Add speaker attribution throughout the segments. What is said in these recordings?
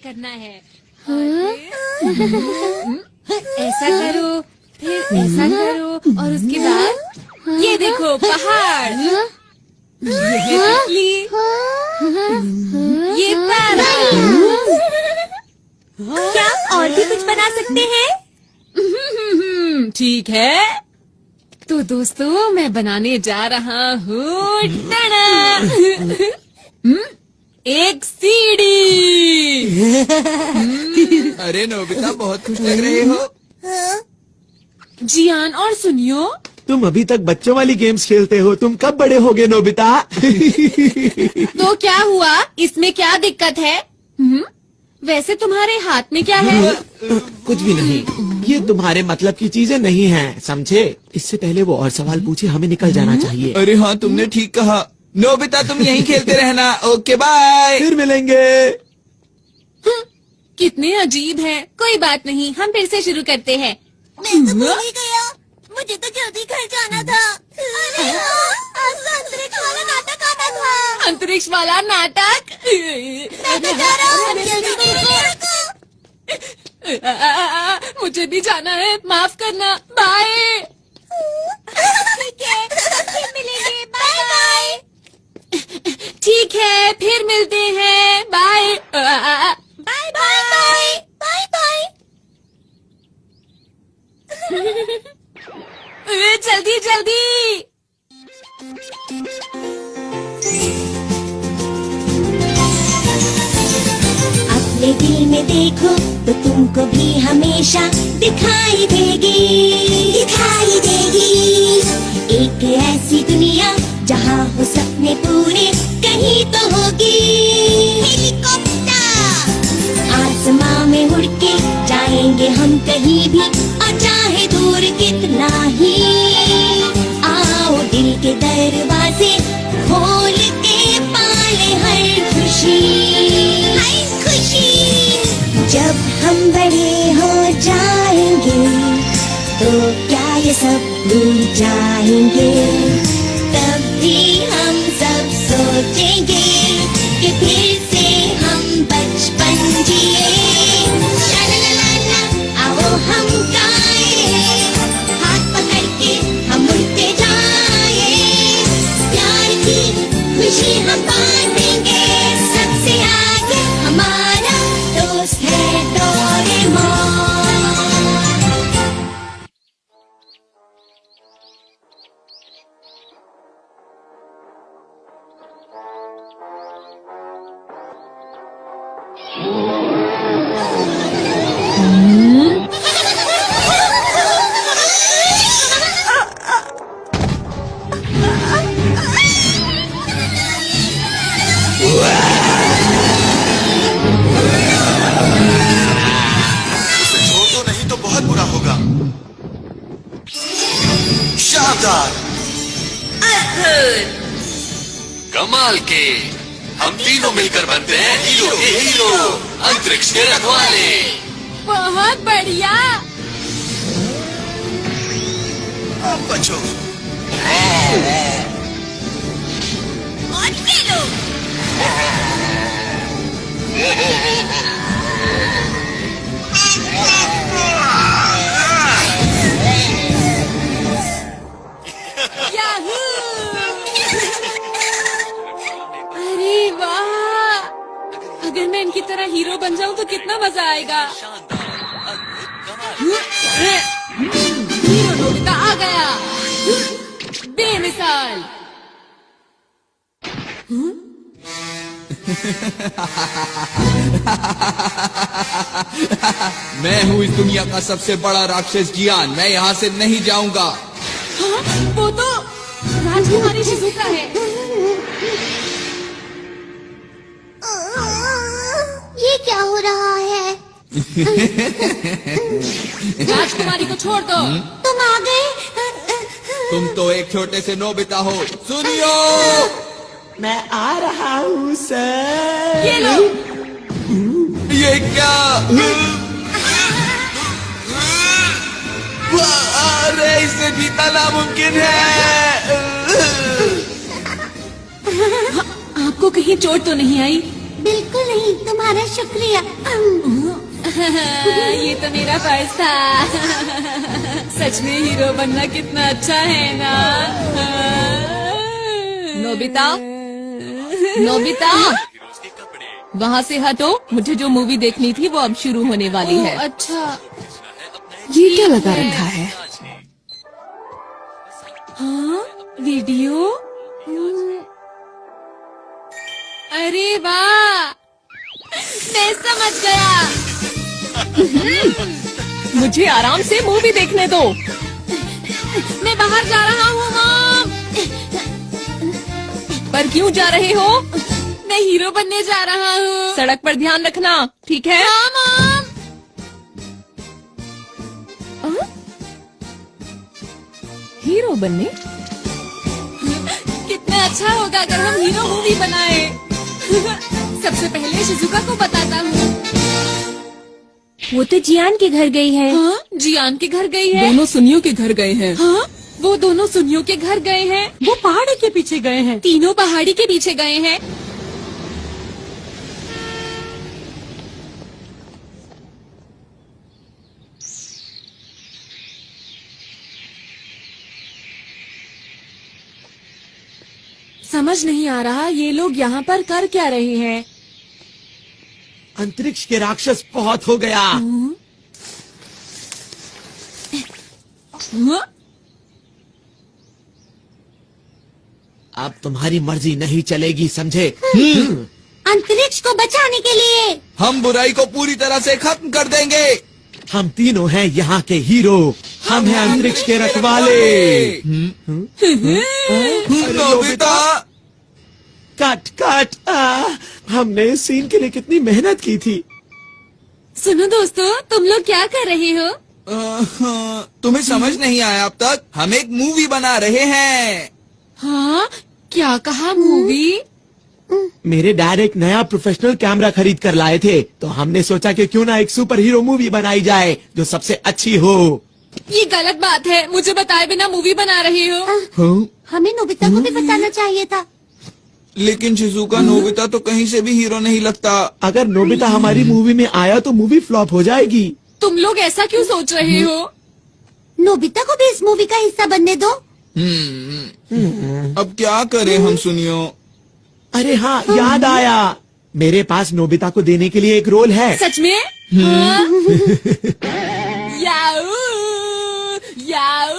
Speaker 1: करना है। ऐसा करो, फिर ऐसा करो और उसके बाद ये देखो पहाड़, ये तितली, ये पैरट।
Speaker 2: क्या और भी कुछ बना सकते हैं?
Speaker 1: ठीक है, तो दोस्तों मैं बनाने जा रहा हूँ एक सीढ़ी।
Speaker 3: अरे नोबिता, बहुत खुश लग रहे हो।
Speaker 1: जियान, और सुनियो,
Speaker 4: तुम अभी तक बच्चों वाली गेम्स खेलते हो, तुम कब बड़े होगे नोबिता?
Speaker 1: तो क्या हुआ, इसमें क्या दिक्कत है? वैसे तुम्हारे हाथ में क्या है?
Speaker 4: कुछ भी नहीं, ये तुम्हारे मतलब की चीजें नहीं हैं, समझे? इससे पहले वो और सवाल पूछे, हमें निकल जाना चाहिए।
Speaker 3: अरे हाँ, तुमने ठीक कहा। नोबिता, तुम यहीं खेलते रहना। Okay bye.
Speaker 4: फिर मिलेंगे।
Speaker 1: कितने अजीब हैं। कोई बात नहीं, हम फिर से शुरू करते हैं।
Speaker 2: मैं तो भूल ही गया, मुझे तो जल्दी घर जाना था। अरे आज तो अंतरिक्ष वाला नाटक आना था।
Speaker 1: अंतरिक्ष वाला नाटक?
Speaker 2: मैं तो जा रहा हूँ, जल्दी करो।
Speaker 1: मुझे भी जाना है, माफ करना। बाय।
Speaker 2: ठीक है, फिर मिलेंगे। Bye bye.
Speaker 1: ठीक है, फिर मिलते हैं। Bye
Speaker 2: bye bye bye bye.
Speaker 1: जल्दी जल्दी।
Speaker 2: अपने दिल में देखो तो तुमको भी हमेशा दिखाई देगी, दिखाई देगी। एक ऐसी दुनिया जहाँ हो सपने पूरे कहीं तो होगी। हेलीकॉप्टर आसमां में उड़ के जाएंगे हम कहीं भी, और चाहे दूर कितना ही। आओ दिल के दरवाजे खोल के पाले हर खुशी, हर खुशी। जब हम बड़े हो जाएंगे तो क्या ये सब भूल जाएंगे? तब भी हम सब सोचेंगे कि फिर से हम बचपन जिए। ला ला ला ला ला, आओ हम गाएं, हाथ पकड़ के हम उड़ते जाएं। प्यार की खुशी हम बांटेंगे, सबसे आगे हमारा दोस्त है डोरेमोन।
Speaker 5: कमाल के, हम तीनों मिलकर बनते हैं हीरो के हीरो, अंतरिक्ष के रखवाले।
Speaker 1: बहुत बढ़िया।
Speaker 3: अब बचो।
Speaker 2: और खेलो।
Speaker 1: याहू! अरे वाह, अगर मैं इनकी तरह हीरो बन जाऊं तो कितना मजा आएगा। हीरो नोबिता आ गया, बेमिसाल।
Speaker 3: मैं हूँ इस दुनिया का सबसे बड़ा राक्षस जियान, मैं यहाँ से नहीं जाऊंगा।
Speaker 1: हाँ, वो तो राजकुमारी शिजुका है।
Speaker 2: ये क्या हो रहा है?
Speaker 1: राजकुमारी को छोड़ दो।
Speaker 2: तुम आ गए?
Speaker 3: तुम तो एक छोटे से नोबिता हो। सुनियो,
Speaker 4: मैं आ रहा हूँ सर।
Speaker 1: ये लो।
Speaker 3: ये क्या? अरे इससे जीतना नामुमकिन है।
Speaker 1: आपको कहीं चोट तो नहीं आई?
Speaker 2: बिल्कुल नहीं, तुम्हारा शुक्रिया।
Speaker 1: ये तो मेरा फर्ज था। सच में हीरो बनना कितना अच्छा है ना।
Speaker 6: नोबिता, नोबिता, वहाँ से हटो। मुझे जो मूवी देखनी थी वो अब शुरू होने वाली है।
Speaker 1: अच्छा,
Speaker 6: ये क्या लगा रखा है?
Speaker 1: हाँ, वीडियो। अरे वाह, मैं समझ गया।
Speaker 6: मुझे आराम से मूवी देखने दो।
Speaker 1: मैं बाहर जा रहा हूँ मॉम।
Speaker 6: पर क्यों जा रहे हो?
Speaker 1: मैं हीरो बनने जा रहा हूँ।
Speaker 6: सड़क पर ध्यान रखना, ठीक है?
Speaker 1: हाँ मॉम।
Speaker 6: हीरो बनने?
Speaker 1: कितना अच्छा होगा अगर हम हीरो मूवी बनाए। सबसे पहले शिजुका को बताता हूँ।
Speaker 2: वो तो जियान के घर गई है।
Speaker 1: हाँ, जियान के घर गई है।
Speaker 6: दोनों सुनियों के घर गए हैं।
Speaker 1: हाँ, वो दोनों सुनियों के घर गए हैं।
Speaker 6: वो पहाड़ी के पीछे गए हैं।
Speaker 1: तीनों पहाड़ी के पीछे गए हैं। समझ नहीं आ रहा ये लोग यहाँ पर कर क्या रहे हैं।
Speaker 4: अंतरिक्ष के राक्षस बहुत हो गया।
Speaker 1: हाँ?
Speaker 4: अब तुम्हारी मर्जी नहीं चलेगी, समझे?
Speaker 2: अंतरिक्ष को बचाने के लिए
Speaker 3: हम बुराई को पूरी तरह से खत्म कर देंगे।
Speaker 4: हम तीनों हैं यहाँ के हीरो। हम हैं अंतरिक्ष के रखवाले।
Speaker 3: Nobita,
Speaker 4: cut cut. हमने इस सीन के लिए कितनी मेहनत की थी।
Speaker 1: सुनो दोस्तों, तुम लोग क्या कर रहे हो?
Speaker 3: तुम्हें समझ नहीं आया अब तक? हम एक मूवी बना रहे हैं।
Speaker 1: हाँ, क्या कहा मूवी?
Speaker 4: मेरे डैड एक नया प्रोफेशनल कैमरा खरीद कर लाए थे, तो हमने सोचा कि क्यों ना एक सुपर हीरो मूवी बनाई जाए जो सबसे अच्छी हो।
Speaker 1: ये गलत बात है, मुझे बताए बिना मूवी बना रहे हो।
Speaker 4: हाँ?
Speaker 2: हमें नोबिता को भी बताना चाहिए था।
Speaker 3: लेकिन शिजुका, नोबिता तो कहीं से भी हीरो नहीं लगता।
Speaker 4: अगर नोबिता हमारी मूवी में आया तो मूवी फ्लॉप हो जाएगी।
Speaker 1: तुम लोग ऐसा क्यों सोच रहे हो?
Speaker 2: नोबिता को भी इस मूवी का हिस्सा बनने दो।
Speaker 3: अब क्या करें हम सुनियो?
Speaker 4: अरे हाँ, याद आया, मेरे पास नोबिता को देने के लिए एक रोल है।
Speaker 1: सच में? हाँ? याऊ, याऊ,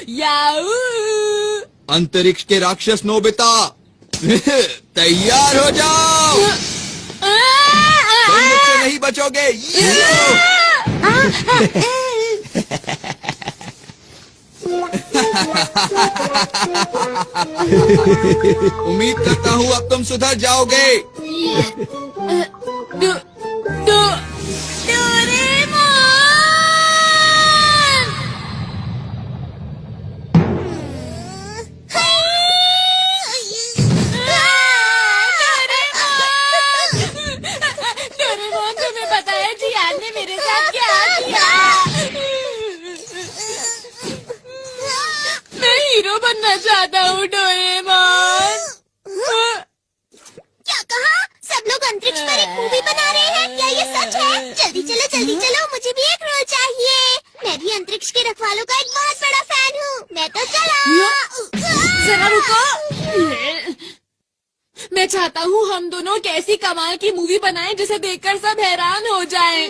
Speaker 1: याऊ।
Speaker 3: अंतरिक्ष के राक्षस नोबिता, तैयार हो जाओ। तुम मुझसे नहीं बचोगे। ये लो। उम्मीद करता हूँ अब तुम सुधर जाओगे।
Speaker 1: डोरेमोन! डोरेमोन, तुम्हें पता है जियान ने मेरे साथ क्या किया? मैं हीरो बनना चाहता हूँ डोरेमोन।
Speaker 2: क्या कहा? सब लोग अंतरिक्ष पर एक मूवी बना रहे हैं? क्या ये सच है? जल्दी चलो, मुझे भी एक रोल चाहिए। मैं भी अंतरिक्ष के रखवालों का एक बहुत बड़ा फैन हूँ। मैं तो चला।
Speaker 1: जरा रुको। मैं चाहता हूँ हम दोनों एक ऐसी कमाल की मूवी बनाएं जिसे देखकर सब हैरान हो जाएं।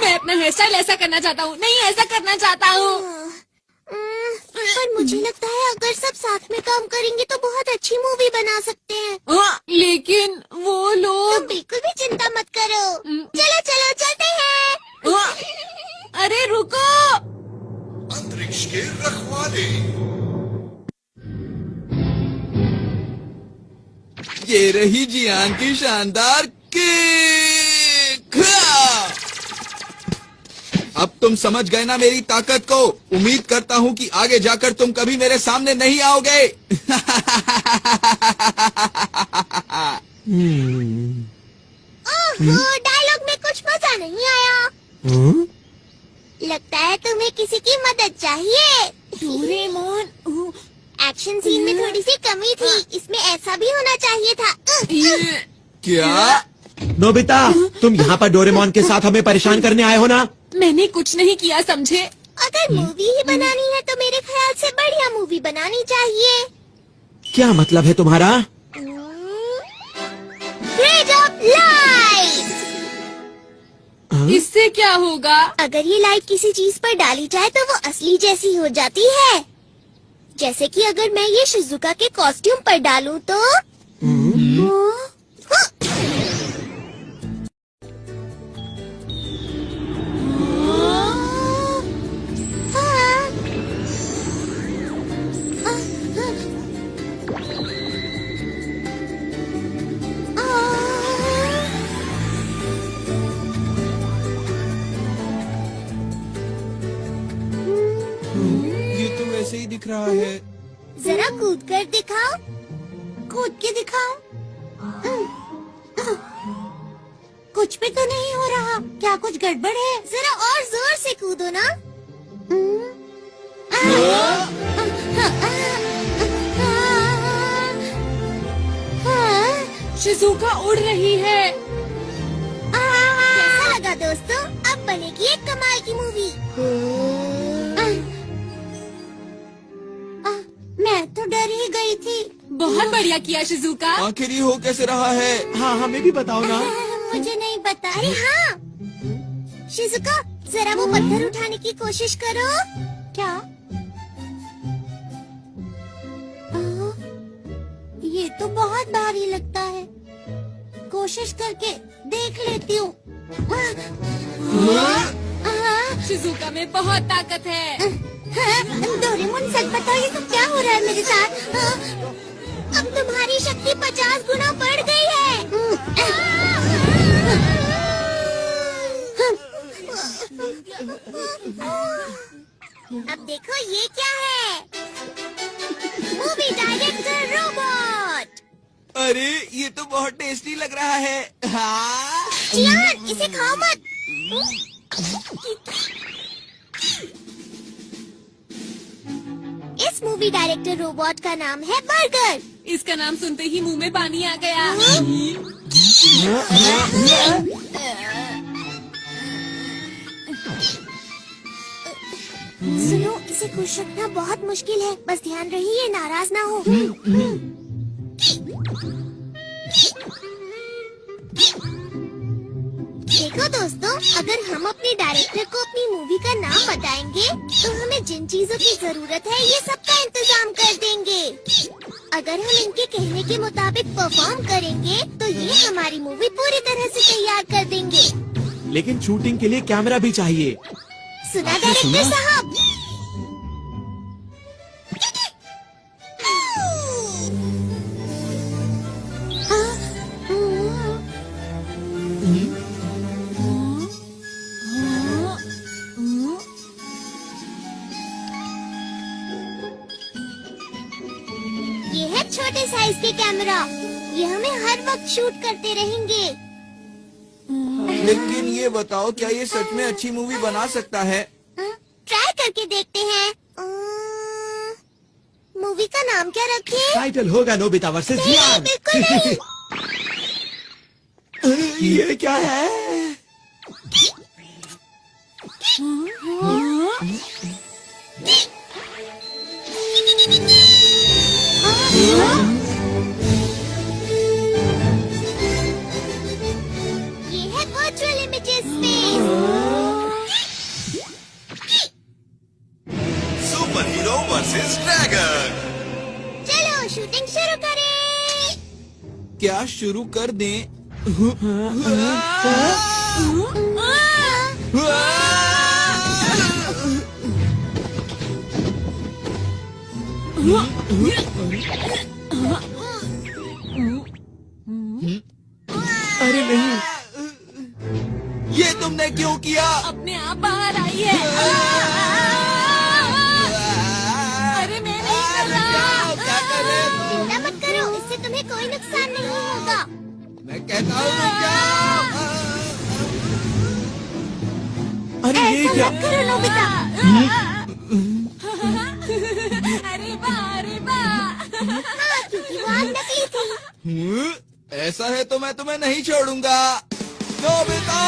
Speaker 1: मैं अपना हेयर स्टाइल ऐसा करना चाहता हूँ। नहीं, ऐसा करना चाहता हूँ।
Speaker 2: पर मुझे लगता है अगर सब साथ में काम करेंगे तो बहुत अच्छी मूवी बना सकते हैं।
Speaker 1: लेकिन वो
Speaker 2: तो
Speaker 1: लोग।
Speaker 2: बिल्कुल भी चिंता मत करो। चलो चलते हैं।
Speaker 1: अरे रुको।
Speaker 5: अंतरिक्ष के रखवाले।
Speaker 3: ये रही जियान की शानदार किक। अब तुम समझ गए ना मेरी ताकत को। उम्मीद करता हूँ कि आगे जाकर तुम कभी मेरे सामने नहीं आओगे।
Speaker 2: ओहो, डायलॉग में कुछ मजा नहीं आया। लगता है तुम्हें किसी की मदद चाहिए।
Speaker 1: डोरेमोन,
Speaker 2: एक्शन सीन में थोड़ी सी कमी थी, इसमें ऐसा भी होना चाहिए था।
Speaker 3: क्या?
Speaker 4: नोबिता, तुम यहाँ पर डोरेमोन के साथ हमें परेशान करने आए हो ना?
Speaker 1: मैंने कुछ नहीं किया, समझे?
Speaker 2: अगर मूवी ही बनानी है तो मेरे ख्याल से बढ़िया मूवी बनानी चाहिए।
Speaker 4: क्या मतलब है तुम्हारा?
Speaker 2: Grade of light.
Speaker 1: इससे क्या होगा?
Speaker 2: अगर ये लाइट किसी चीज पर डाली जाए तो वो असली जैसी हो जाती है। जैसे कि अगर मैं ये शिजुका के कॉस्ट्यूम पर डालूं तो
Speaker 3: ये तो वैसे ही दिख रहा है।
Speaker 2: जरा कूद कर दिखाओ। कूद के दिखाओ। कुछ भी तो नहीं हो रहा। क्या कुछ गड़बड़ है? जरा और जोर से कूदो ना।
Speaker 1: शिजुका उड़ रही है।
Speaker 2: कैसा लगा दोस्तों? अब बनेगी एक कमाल की मूवी। मैं तो डर ही गई थी।
Speaker 1: बहुत बढ़िया किया शिजुका।
Speaker 3: आखिर ये हो कैसे रहा है?
Speaker 4: हाँ, हमें भी बताओ ना।
Speaker 2: मुझे नहीं पता। अरे हाँ, शिजुका जरा वो पत्थर उठाने की कोशिश करो। क्या? ये तो बहुत भारी लगता है। कोशिश करके देख लेती हूँ।
Speaker 1: शिजुका में बहुत ताकत है।
Speaker 2: डोरेमोन सच बताओ, ये सब क्या हो रहा है मेरे साथ? अब तुम्हारी शक्ति 50 गुना बढ़ गई है। अब देखो ये क्या है? Movie director robot.
Speaker 3: अरे ये तो बहुत टेस्टी लग रहा है। हाँ।
Speaker 2: चियान, इसे खाओ मत। इस मूवी डायरेक्टर रोबोट का नाम है बर्गर।
Speaker 1: इसका नाम सुनते ही मुंह में पानी आ गया।
Speaker 2: सुनो, इसे खुश रखना बहुत मुश्किल है। बस ध्यान रहिए, नाराज ना हो। देखो दोस्तों, अगर हम अपने डायरेक्टर को अपनी मूवी का नाम बताएंगे तो हमें जिन चीजों की जरूरत है ये सब का इंतजाम कर देंगे। अगर हम इनके कहने के मुताबिक परफॉर्म करेंगे तो ये हमारी मूवी पूरी तरह से तैयार कर देंगे।
Speaker 4: लेकिन शूटिंग के लिए कैमरा भी चाहिए।
Speaker 2: सुना डायरेक्टर साहब? ये है छोटे साइज के कैमरा। ये हमें हर वक्त शूट करते रहेंगे।
Speaker 3: लेकिन ये बताओ, क्या ये सच में अच्छी मूवी बना सकता है?
Speaker 2: ट्राई करके देखते हैं। मूवी का नाम क्या रखें?
Speaker 4: टाइटल होगा नोबिता वर्सेस जियान।
Speaker 2: बिल्कुल नहीं।
Speaker 4: ये क्या है?
Speaker 2: ये है virtual images space.
Speaker 5: Super hero versus dragon.
Speaker 2: चलो शूटिंग शुरू करें।
Speaker 3: क्या शुरू कर दें?
Speaker 4: अरे नहीं,
Speaker 3: ये तुमने क्यों किया?
Speaker 1: अपने आप बाहर आई है। अरे मैं नहीं कर रहा।
Speaker 3: क्या कर रहे हो?
Speaker 2: चिंता मत करो, इससे तुम्हें कोई नुकसान नहीं होगा।
Speaker 3: मैं कहता हूँ क्या?
Speaker 4: अरे ये
Speaker 2: ऐसा
Speaker 4: क्या?
Speaker 2: मत करो नोबिता।
Speaker 1: अरे वाह, अरे वाह।
Speaker 2: हाँ, क्योंकि वो आग नकली थी।
Speaker 3: ऐसा है तो मैं तुम्हें नहीं छोड़ूंगा। नोबिता,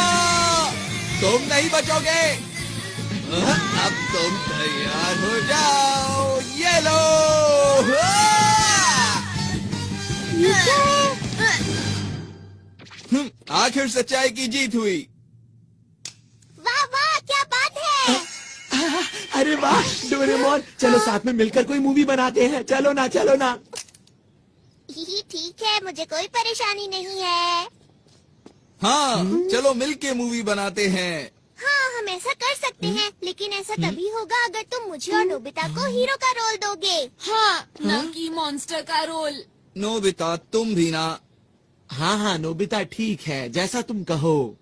Speaker 3: तुम नहीं बचोगे। अब तुम तैयार हो जाओ। ये लो। आखिर सच्चाई की जीत हुई।
Speaker 2: वाह वाह, क्या बात है।
Speaker 4: अरे वाह डोरेमोन, चलो साथ में मिलकर कोई मूवी बनाते हैं। चलो ना, चलो ना।
Speaker 2: ठीक है, मुझे कोई परेशानी नहीं है।
Speaker 3: हाँ, चलो मिलके मूवी बनाते हैं।
Speaker 2: हाँ, हम ऐसा कर सकते हैं, लेकिन ऐसा तभी होगा अगर तुम मुझे और नोबिता को हीरो का रोल दोगे।
Speaker 1: हाँ, ना कि मॉन्स्टर का रोल।
Speaker 3: नोबिता, तुम भी ना।
Speaker 4: हाँ हाँ नोबिता, ठीक है, जैसा तुम कहो।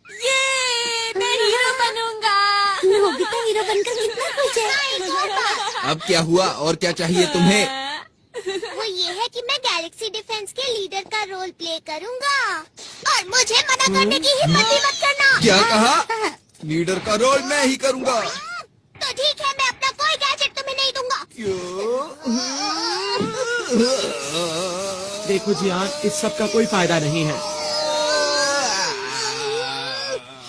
Speaker 1: ये मैं हीरो बनूंगा।
Speaker 2: नोबिता हीरो बनकर कितना खुश है।
Speaker 3: अब क्या हुआ और क्या चाहिए तुम्हें?
Speaker 2: वो ये है कि मैं गैलेक्सी डिफेंस के लीडर का रोल प्ले करूंगा, और मुझे मना करने की हिम्मत भी मत करना।
Speaker 3: क्या कहा? लीडर का रोल मैं ही करूंगा।
Speaker 2: तो ठीक है, मैं अपना कोई गैजेट तुम्हें नहीं दूंगा।
Speaker 3: क्यों?
Speaker 4: देखो जियान, इस सब का कोई फायदा नहीं है।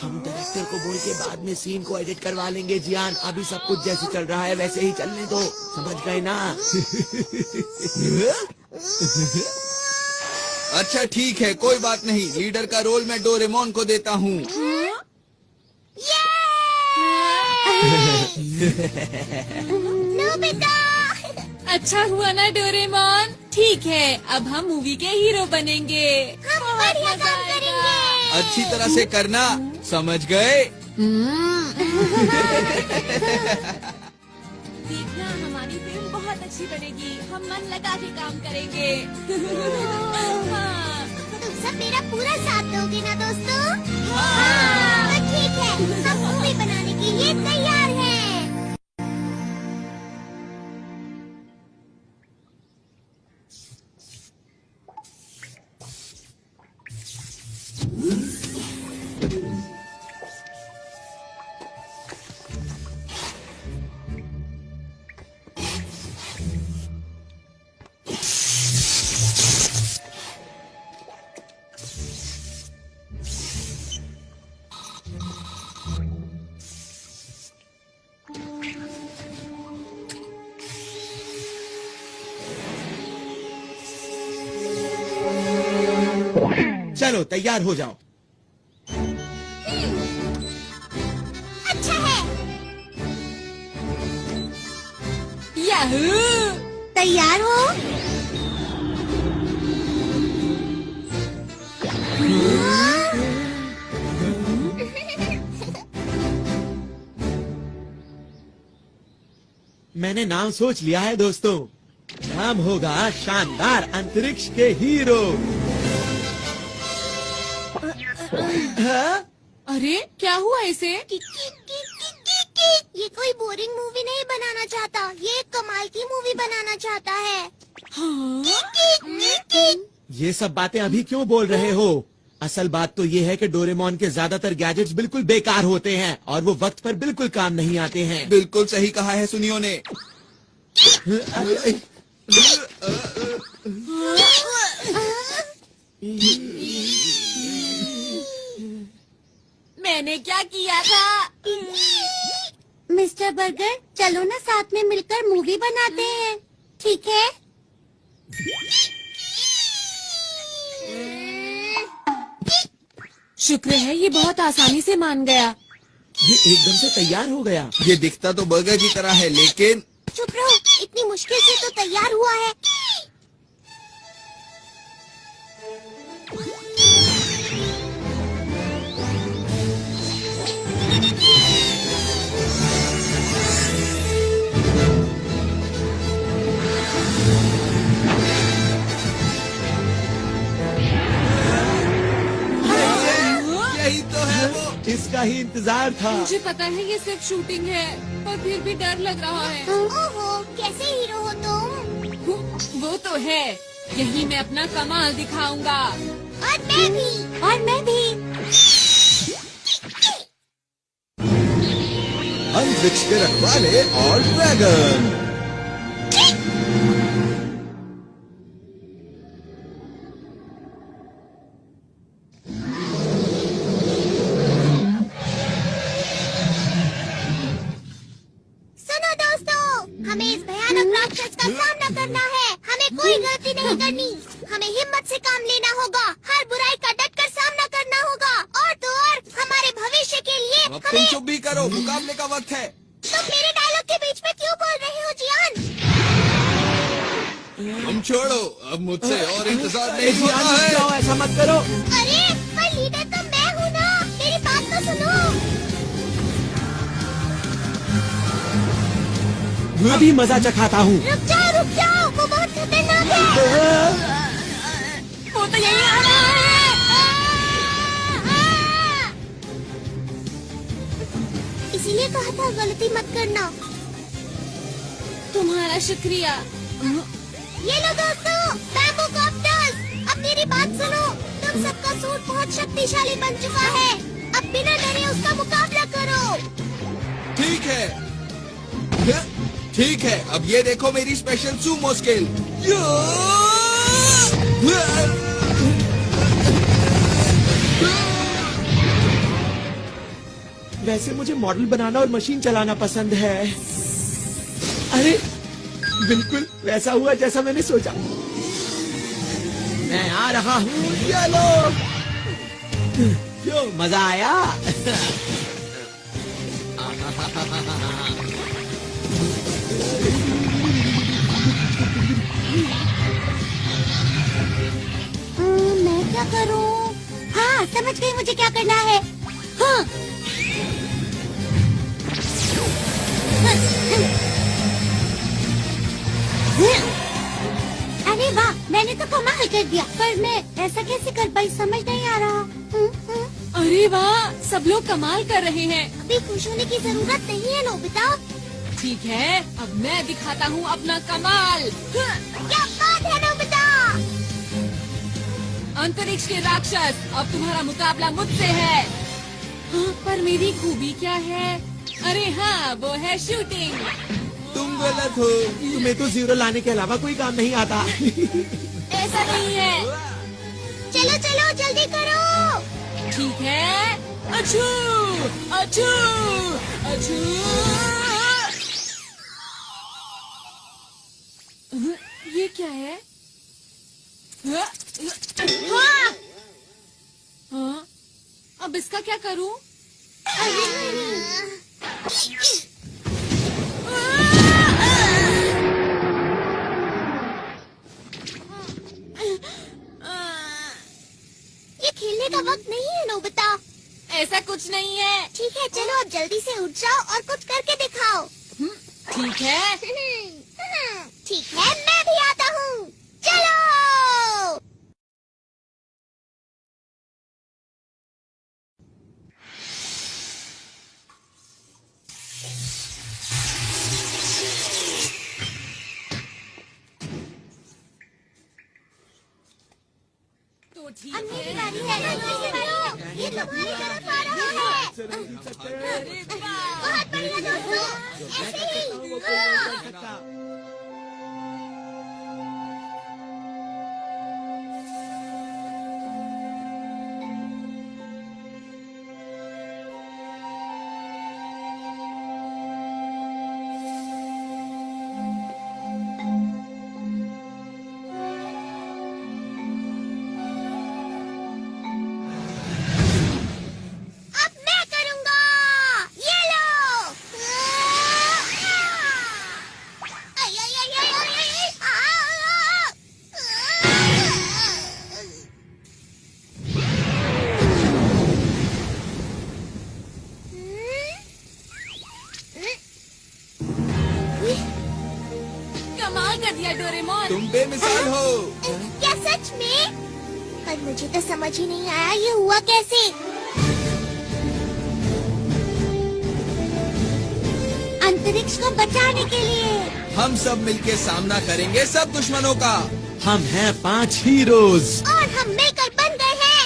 Speaker 4: हम डायरेक्टर को बोल के बाद में सीन को एडिट करवा लेंगे जियान। अभी सब कुछ जैसे चल रहा है वैसे ही चलने दो, समझ गए ना?
Speaker 3: अच्छा ठीक है, कोई बात नहीं। लीडर का रोल मैं डोरेमोन को देता हूँ।
Speaker 2: नोबिता,
Speaker 1: अच्छा हुआ ना डोरेमोन। ठीक है, अब हम मूवी के हीरो बनेंगे।
Speaker 2: हम बढ़िया काम करेंगे।
Speaker 3: अच्छी तरह से करना, समझ गए?
Speaker 1: देखना, हमारी फिल्म बहुत अच्छी बनेगी। हम मन लगा के काम करेंगे। हाँ।
Speaker 2: तुम सब मेरा पूरा साथ दोगे ना दोस्तों? हाँ। तो ठीक है, हम मूवी बनाने के लिए तैयार हैं।
Speaker 4: चलो तैयार हो जाओ।
Speaker 2: अच्छा है।
Speaker 1: याहू!
Speaker 2: तैयार हो?
Speaker 4: मैंने नाम सोच लिया है दोस्तों। नाम होगा शानदार अंतरिक्ष के हीरो। हाँ?
Speaker 1: अरे क्या हुआ इसे?
Speaker 2: ये कोई बोरिंग मूवी नहीं बनाना चाहता, ये एक कमाल की मूवी बनाना चाहता है।
Speaker 1: हाँ?
Speaker 4: ये सब बातें अभी क्यों बोल रहे हो? असल बात तो ये है कि डोरेमोन के ज्यादातर गैजेट्स बिल्कुल बेकार होते हैं और वो वक्त पर बिल्कुल काम नहीं आते हैं।
Speaker 3: बिल्कुल सही कहा है सुनियो ने।
Speaker 1: मैंने क्या किया था?
Speaker 2: मिस्टर बर्गर, चलो ना साथ में मिलकर मूवी बनाते हैं, ठीक है?
Speaker 1: शुक्र है ये बहुत आसानी से मान गया।
Speaker 4: ये एकदम से तैयार हो गया।
Speaker 3: ये दिखता तो बर्गर की तरह है, लेकिन
Speaker 2: चुप रहो, इतनी मुश्किल से तो तैयार हुआ है।
Speaker 3: यही तो है वो।
Speaker 4: इसका ही इंतजार था।
Speaker 1: मुझे पता है ये सिर्फ शूटिंग है, पर फिर भी डर लग रहा है।
Speaker 2: ओहो, कैसे हीरो हो तुम?
Speaker 1: वो तो है, यही मैं अपना कमाल दिखाऊंगा।
Speaker 2: और मैं भी। और मैं भी।
Speaker 3: अंतरिक्ष के रखवाले और ड्रैगन।
Speaker 2: हिम्मत से काम लेना होगा, हर बुराई का डट कर सामना करना होगा, और तो और हमारे भविष्य के लिए
Speaker 3: अब तुम
Speaker 2: हमें।
Speaker 3: चुप भी करो, मुकाबले का वक्त है।
Speaker 2: तुम मेरे डायलॉग के बीच में क्यों बोल रहे हो जियान?
Speaker 3: तुम छोड़ो, अब मुझसे और इंतजार
Speaker 4: ए,
Speaker 3: नहीं
Speaker 4: जियान,
Speaker 3: होता
Speaker 4: रुक जाओ,
Speaker 3: है।
Speaker 4: ऐसा मत करो।
Speaker 2: अरे पर लीडर तो मैं हूँ ना, मेरी बात तो सुनो।
Speaker 4: अभी मजा चखाता हूँ।
Speaker 2: रुक जाओ, वो बहुत खतरनाक है।
Speaker 1: वो तो यही आ रहा है।
Speaker 2: इसीलिए कहा था गलती मत करना।
Speaker 1: तुम्हारा शुक्रिया।
Speaker 2: ये लो दोस्तों, बैम्बू कॉप्टर्स। अब मेरी बात सुनो, तुम सबका सूट बहुत शक्तिशाली बन चुका है, अब बिना डरे उसका मुकाबला करो।
Speaker 3: ठीक है, अब ये देखो मेरी स्पेशल सूमो स्किल।
Speaker 4: वैसे मुझे मॉडल बनाना और मशीन चलाना पसंद है। अरे बिल्कुल वैसा हुआ जैसा मैंने सोचा। मैं आ रहा हूँ, चलो। क्यों, मजा आया?
Speaker 2: मैं क्या करूं? हाँ, समझ गई मुझे क्या करना है। हाँ। अरे वाह, मैंने तो कमाल कर दिया, पर मैं ऐसा कैसे कर पाई समझ नहीं आ रहा।
Speaker 1: अरे वाह, सब लोग कमाल कर रहे हैं।
Speaker 2: अभी खुश होने की जरूरत नहीं है नोबिता।
Speaker 1: ठीक है, अब मैं दिखाता हूँ अपना कमाल।
Speaker 2: क्या बात है नोबिता।
Speaker 1: अंतरिक्ष के राक्षस, अब तुम्हारा मुकाबला मुझसे है। हाँ, पर मेरी खूबी क्या है? अरे हाँ, वो है शूटिंग।
Speaker 3: तुम गलत हो।
Speaker 4: तुम्हें तो जीरो लाने के अलावा कोई काम नहीं आता।
Speaker 1: ऐसा नहीं है।
Speaker 2: चलो चलो जल्दी करो।
Speaker 1: ठीक है, अछू अछू अछू। ये क्या है? हाँ, अब इसका क्या करूं?
Speaker 2: ये खेलने का वक्त नहीं है नोबिता।
Speaker 1: ऐसा कुछ नहीं है।
Speaker 2: ठीक है, चलो अब जल्दी से उठ जाओ और कुछ करके दिखाओ।
Speaker 1: ठीक है।
Speaker 2: ठीक है, मैं भी आता हूँ। चलो।
Speaker 1: तो ठीक
Speaker 2: अब मेरी
Speaker 1: है।
Speaker 2: बारी है, जल्दी से करो। ये तुम्हारी तरफ आ रहा है।
Speaker 1: अरे वाह।
Speaker 2: बहुत बढ़िया दोस्तों, ऐसे ही। हाँ। अब मैं करूँगा। ये लो। आई, आई, आई, आई, आई, आई,
Speaker 1: कमाल कर दिया डोरेमोन।
Speaker 3: तुम बेमिसाल हो।
Speaker 2: क्या सच में? पर मुझे तो समझ ही नहीं आया ये हुआ कैसे। अंतरिक्ष को बचाने के लिए।
Speaker 3: हम सब मिलके सामना करेंगे सब दुश्मनों का।
Speaker 4: हम हैं 5 हीरोज।
Speaker 2: और हम मिलकर बन गए हैं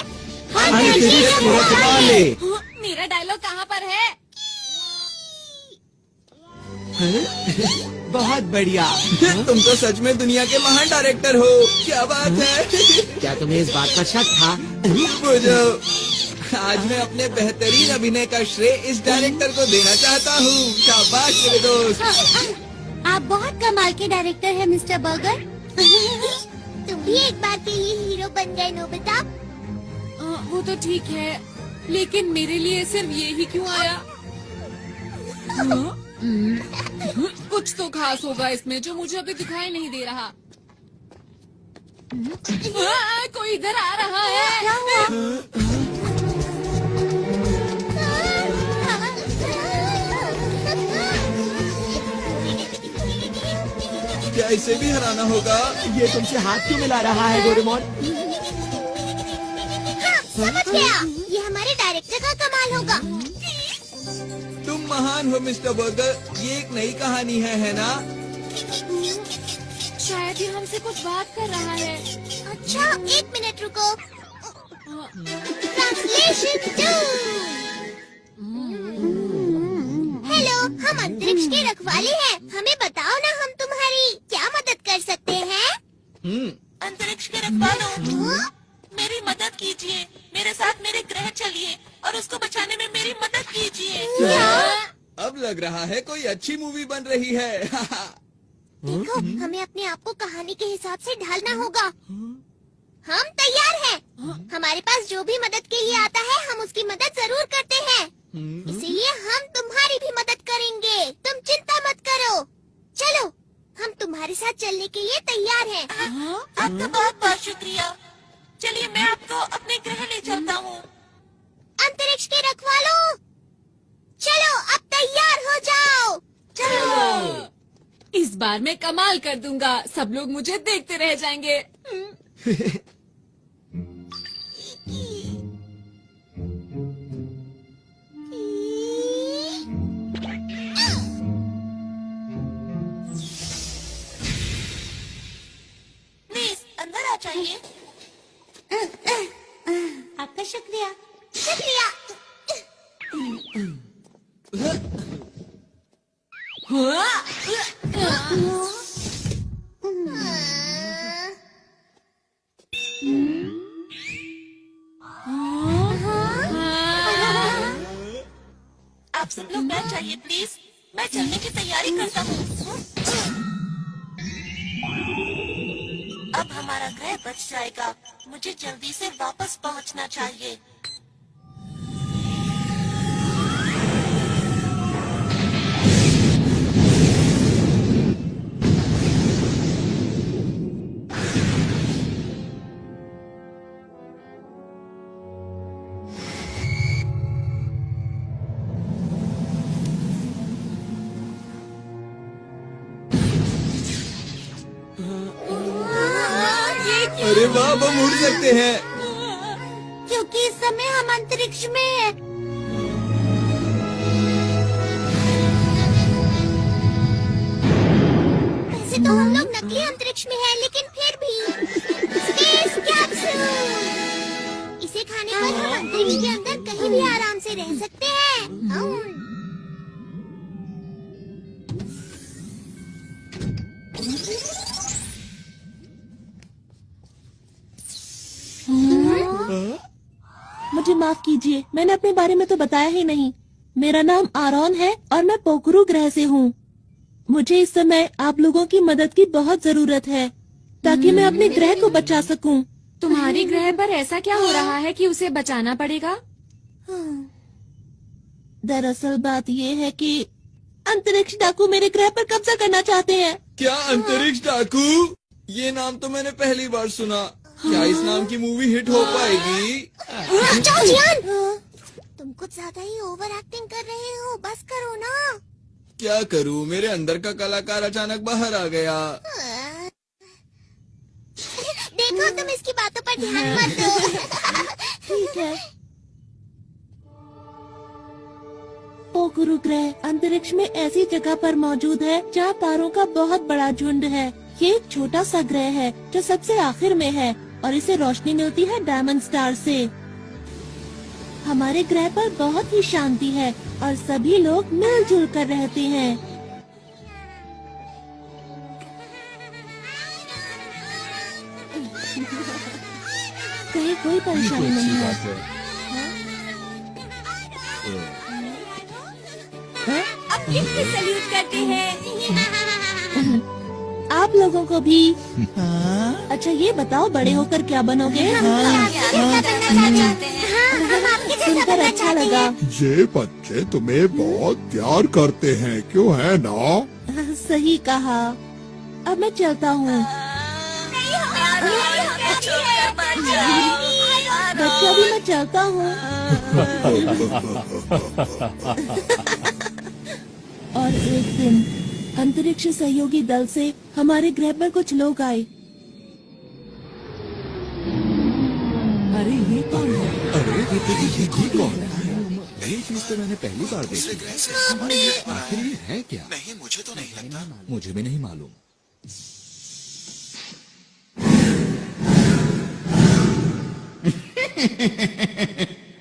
Speaker 4: अंतरिक्ष के रखवाले।
Speaker 1: हाँ, मेरा डायलॉग कहाँ पर है?
Speaker 4: बहुत बढ़िया।
Speaker 3: तुम तो सच में दुनिया के महान डायरेक्टर हो। क्या बात है।
Speaker 4: क्या तुम्हें इस बात का शक था?
Speaker 3: बुझो, आज मैं अपने बेहतरीन अभिनय का श्रेय इस डायरेक्टर को देना चाहता हूँ। शाबाश मेरे दोस्त।
Speaker 2: आप बहुत कमाल के डायरेक्टर हैं मिस्टर बर्गर। हम भी एक बार के लिए हीरो बन गए नोबिता।
Speaker 1: वो तो ठीक है, लेकिन मेरे लिए सिर्फ ये ही क्यों आया? कुछ तो खास होगा इसमें जो मुझे अभी दिखाई नहीं दे रहा। कोई इधर आ रहा है।
Speaker 3: क्या इसे भी हराना होगा?
Speaker 4: ये तुमसे हाथ क्यों मिला रहा है डोरेमोन?
Speaker 2: समझ गया, ये हमारे डायरेक्टर का कमाल होगा।
Speaker 3: तुम महान हो मिस्टर बर्गर। ये एक नई कहानी है ना?
Speaker 1: शायद ये हमसे कुछ बात कर रहा है।
Speaker 2: अच्छा, 1 मिनट रुको। ट्रांसलेशन 2। हेलो, हम अंतरिक्ष के रखवाले हैं। हमें बताओ ना, हम तुम्हारी क्या मदद कर सकते हैं?
Speaker 7: अंतरिक्ष के रखवालों, मेरी मदद कीजिए। मेरे साथ मेरे ग्रह चलिए और उसको बचाने में मेरी मदद कीजिए।
Speaker 3: अब लग रहा है कोई अच्छी मूवी बन रही है।
Speaker 2: देखो, हमें अपने आप को कहानी के हिसाब से ढालना होगा। हम तैयार हैं। हमारे पास जो भी मदद के लिए आता है, हम उसकी मदद जरूर करते हैं। इसीलिए हम तुम्हारी भी मदद करेंगे। तुम चिंता मत करो। चलो, हम तुम्हारे साथ चलने के लिए तैयार हैं।
Speaker 7: आपका बहुत बहुत शुक्रिया। चलिए, मैं आपको अपने ग्रह ले चलता हूँ।
Speaker 2: अंतरिक्ष के रखवालों, चलो अब तैयार हो जाओ।
Speaker 1: चलो, इस बार मैं कमाल कर दूंगा। सब लोग मुझे देखते रह जाएंगे।
Speaker 7: प्लीज अंदर आ जाइए।
Speaker 2: आपका शुक्रिया। शुक्रिया।
Speaker 7: आप सब लोग बैठ जाइए प्लीज। मैं चलने की तैयारी करता हूँ। अब हमारा ग्रह बच जाएगा। मुझे जल्दी से वापस पहुँचना चाहिए।
Speaker 3: अरे वाह, हम उड़ सकते हैं।
Speaker 2: क्योंकि इस समय हम अंतरिक्ष में हैं। वैसे तो हम लोग नकली अंतरिक्ष में हैं, लेकिन फिर भी स्पेस कैप्सूल। इसे खाने पर हम अंतरिक्ष के अंदर कहीं भी आराम से रह सकते हैं।
Speaker 6: मुझे माफ कीजिए, मैंने अपने बारे में तो बताया ही नहीं। मेरा नाम आरोन है और मैं पोखरू ग्रह से हूँ। मुझे इस समय आप लोगों की मदद की बहुत जरूरत है ताकि मैं अपने ग्रह को बचा सकूं।
Speaker 1: तुम्हारे ग्रह पर ऐसा क्या हो रहा है कि उसे बचाना पड़ेगा?
Speaker 6: दरअसल बात ये है कि अंतरिक्ष डाकू मेरे ग्रह पर कब्जा करना चाहते हैं।
Speaker 3: क्या अंतरिक्ष डाकू? ये नाम तो मैंने पहली बार सुना। क्या इस नाम की मूवी हिट हो पाएगी?
Speaker 2: जॉर्जियन, तुम कुछ ज्यादा ही ओवर एक्टिंग कर रहे हो। बस करो ना।
Speaker 3: क्या करूं, मेरे अंदर का कलाकार अचानक बाहर आ गया।
Speaker 2: देखो, तुम इसकी बातों पर ध्यान मत दो।
Speaker 6: ठीक है। पोखरू ग्रह अंतरिक्ष में ऐसी जगह पर मौजूद है जहाँ तारों का बहुत बड़ा झुंड है। ये एक छोटा सा ग्रह है जो सबसे आखिर में है और इसे रोशनी मिलती है डायमंड स्टार से। हमारे ग्रह पर बहुत ही शांति है और सभी लोग मिलजुल कर रहते हैं। कहीं कोई परेशानी नहीं है।
Speaker 2: अब किसकी सल्यूट करते हैं?
Speaker 6: आप आप लोगों को भी। अच्छा ये बताओ बड़े होकर क्या बनोगे? सुनकर अच्छा लगा।
Speaker 8: ये बच्चे तुम्हें बहुत प्यार करते हैं, क्यों है ना?
Speaker 6: सही कहा। अब मैं चलता हूँ। बच्चा भी मैं चलता हूँ। और एक दिन अंतरिक्ष सहयोगी दल से हमारे ग्रह पर कुछ लोग आए।
Speaker 4: अरे ये कौन है?
Speaker 3: अरे ये कौन है? ये चीज तो मैंने पहली बार देखी।
Speaker 5: ग्रह से हमारे ग्रह
Speaker 3: आखिर ये है क्या?
Speaker 5: नहीं, मुझे तो नहीं लगता।
Speaker 3: मुझे भी नहीं मालूम।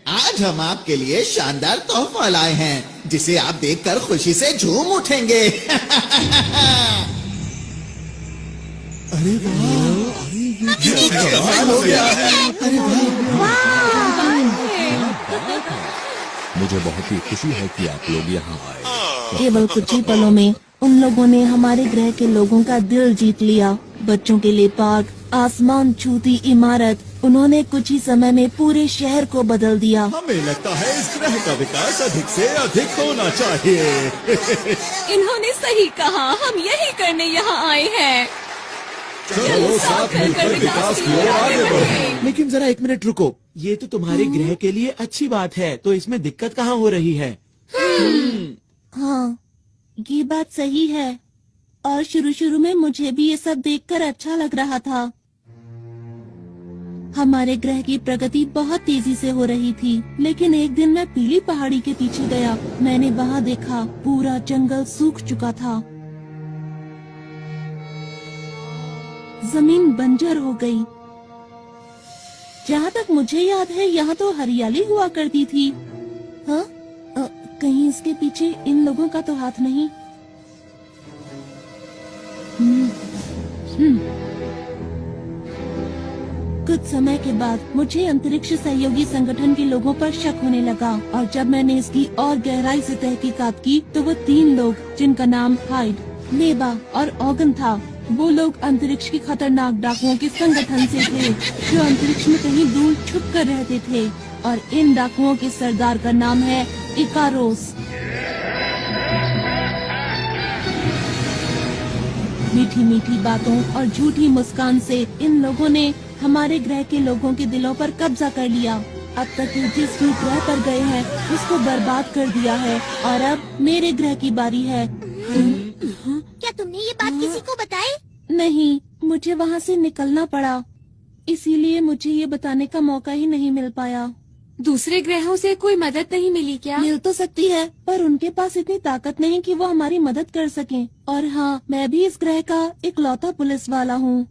Speaker 9: आज हम आपके लिए शानदार तोहफा लाए हैं, जिसे आप देखकर खुशी से झूम उठेंगे।
Speaker 8: अरे वाह,
Speaker 3: हो गया।
Speaker 8: मुझे बहुत ही खुशी है कि आप लोग यहाँ आए।
Speaker 6: केवल कुछ ही पलों में उन लोगों ने हमारे ग्रह के लोगों का दिल जीत लिया। बच्चों के लिए पार्क, आसमान छूती इमारत, उन्होंने कुछ ही समय में पूरे शहर को बदल दिया।
Speaker 8: हमें लगता है इस ग्रह का विकास अधिक से अधिक होना चाहिए।
Speaker 1: इन्होंने सही कहा, हम यही करने यहाँ आए हैं।
Speaker 8: चलो साथ मिलकर विकास की ओर आगे बढ़ें।
Speaker 4: लेकिन जरा एक मिनट रुको, ये तो तुम्हारे ग्रह के लिए अच्छी बात है, तो इसमें दिक्कत कहाँ हो रही है?
Speaker 6: हाँ, ये बात सही है। और शुरू में मुझे भी ये सब देखकर अच्छा लग रहा था। हमारे ग्रह की प्रगति बहुत तेजी से हो रही थी, लेकिन एक दिन मैं पीली पहाड़ी के पीछे गया। मैंने वहाँ देखा पूरा जंगल सूख चुका था। जमीन बंजर हो गई। जहाँ तक मुझे याद है यहाँ तो हरियाली हुआ करती थी। हाँ? कहीं इसके पीछे इन लोगों का तो हाथ नहीं? कुछ समय के बाद मुझे अंतरिक्ष सहयोगी संगठन के लोगों पर शक होने लगा, और जब मैंने इसकी और गहराई से तहकीकात की तो वो 3 लोग, जिनका नाम हाइड, मेबा और ऑगन था, वो लोग अंतरिक्ष की खतरनाक डाकुओं के संगठन से थे, जो अंतरिक्ष में कहीं दूर छुप कर रहते थे। और इन डाकुओं के सरदार का नाम है इकारोस। मीठी मीठी बातों और झूठी मुस्कान से इन लोगों ने हमारे ग्रह के लोगों के दिलों पर कब्जा कर लिया। अब तक ये जिस भी ग्रह पर गए हैं उसको बर्बाद कर दिया है, और अब मेरे ग्रह की बारी है।
Speaker 2: क्या तुमने ये बात किसी को बताई?
Speaker 6: नहीं, मुझे वहाँ से निकलना पड़ा, इसीलिए मुझे ये बताने का मौका ही नहीं मिल पाया।
Speaker 1: दूसरे ग्रहों से कोई मदद नहीं मिली क्या?
Speaker 6: मिल तो सकती है, पर उनके पास इतनी ताकत नहीं कि वो हमारी मदद कर सकें। और हाँ, मैं भी इस ग्रह का इकलौता पुलिस वाला हूँ।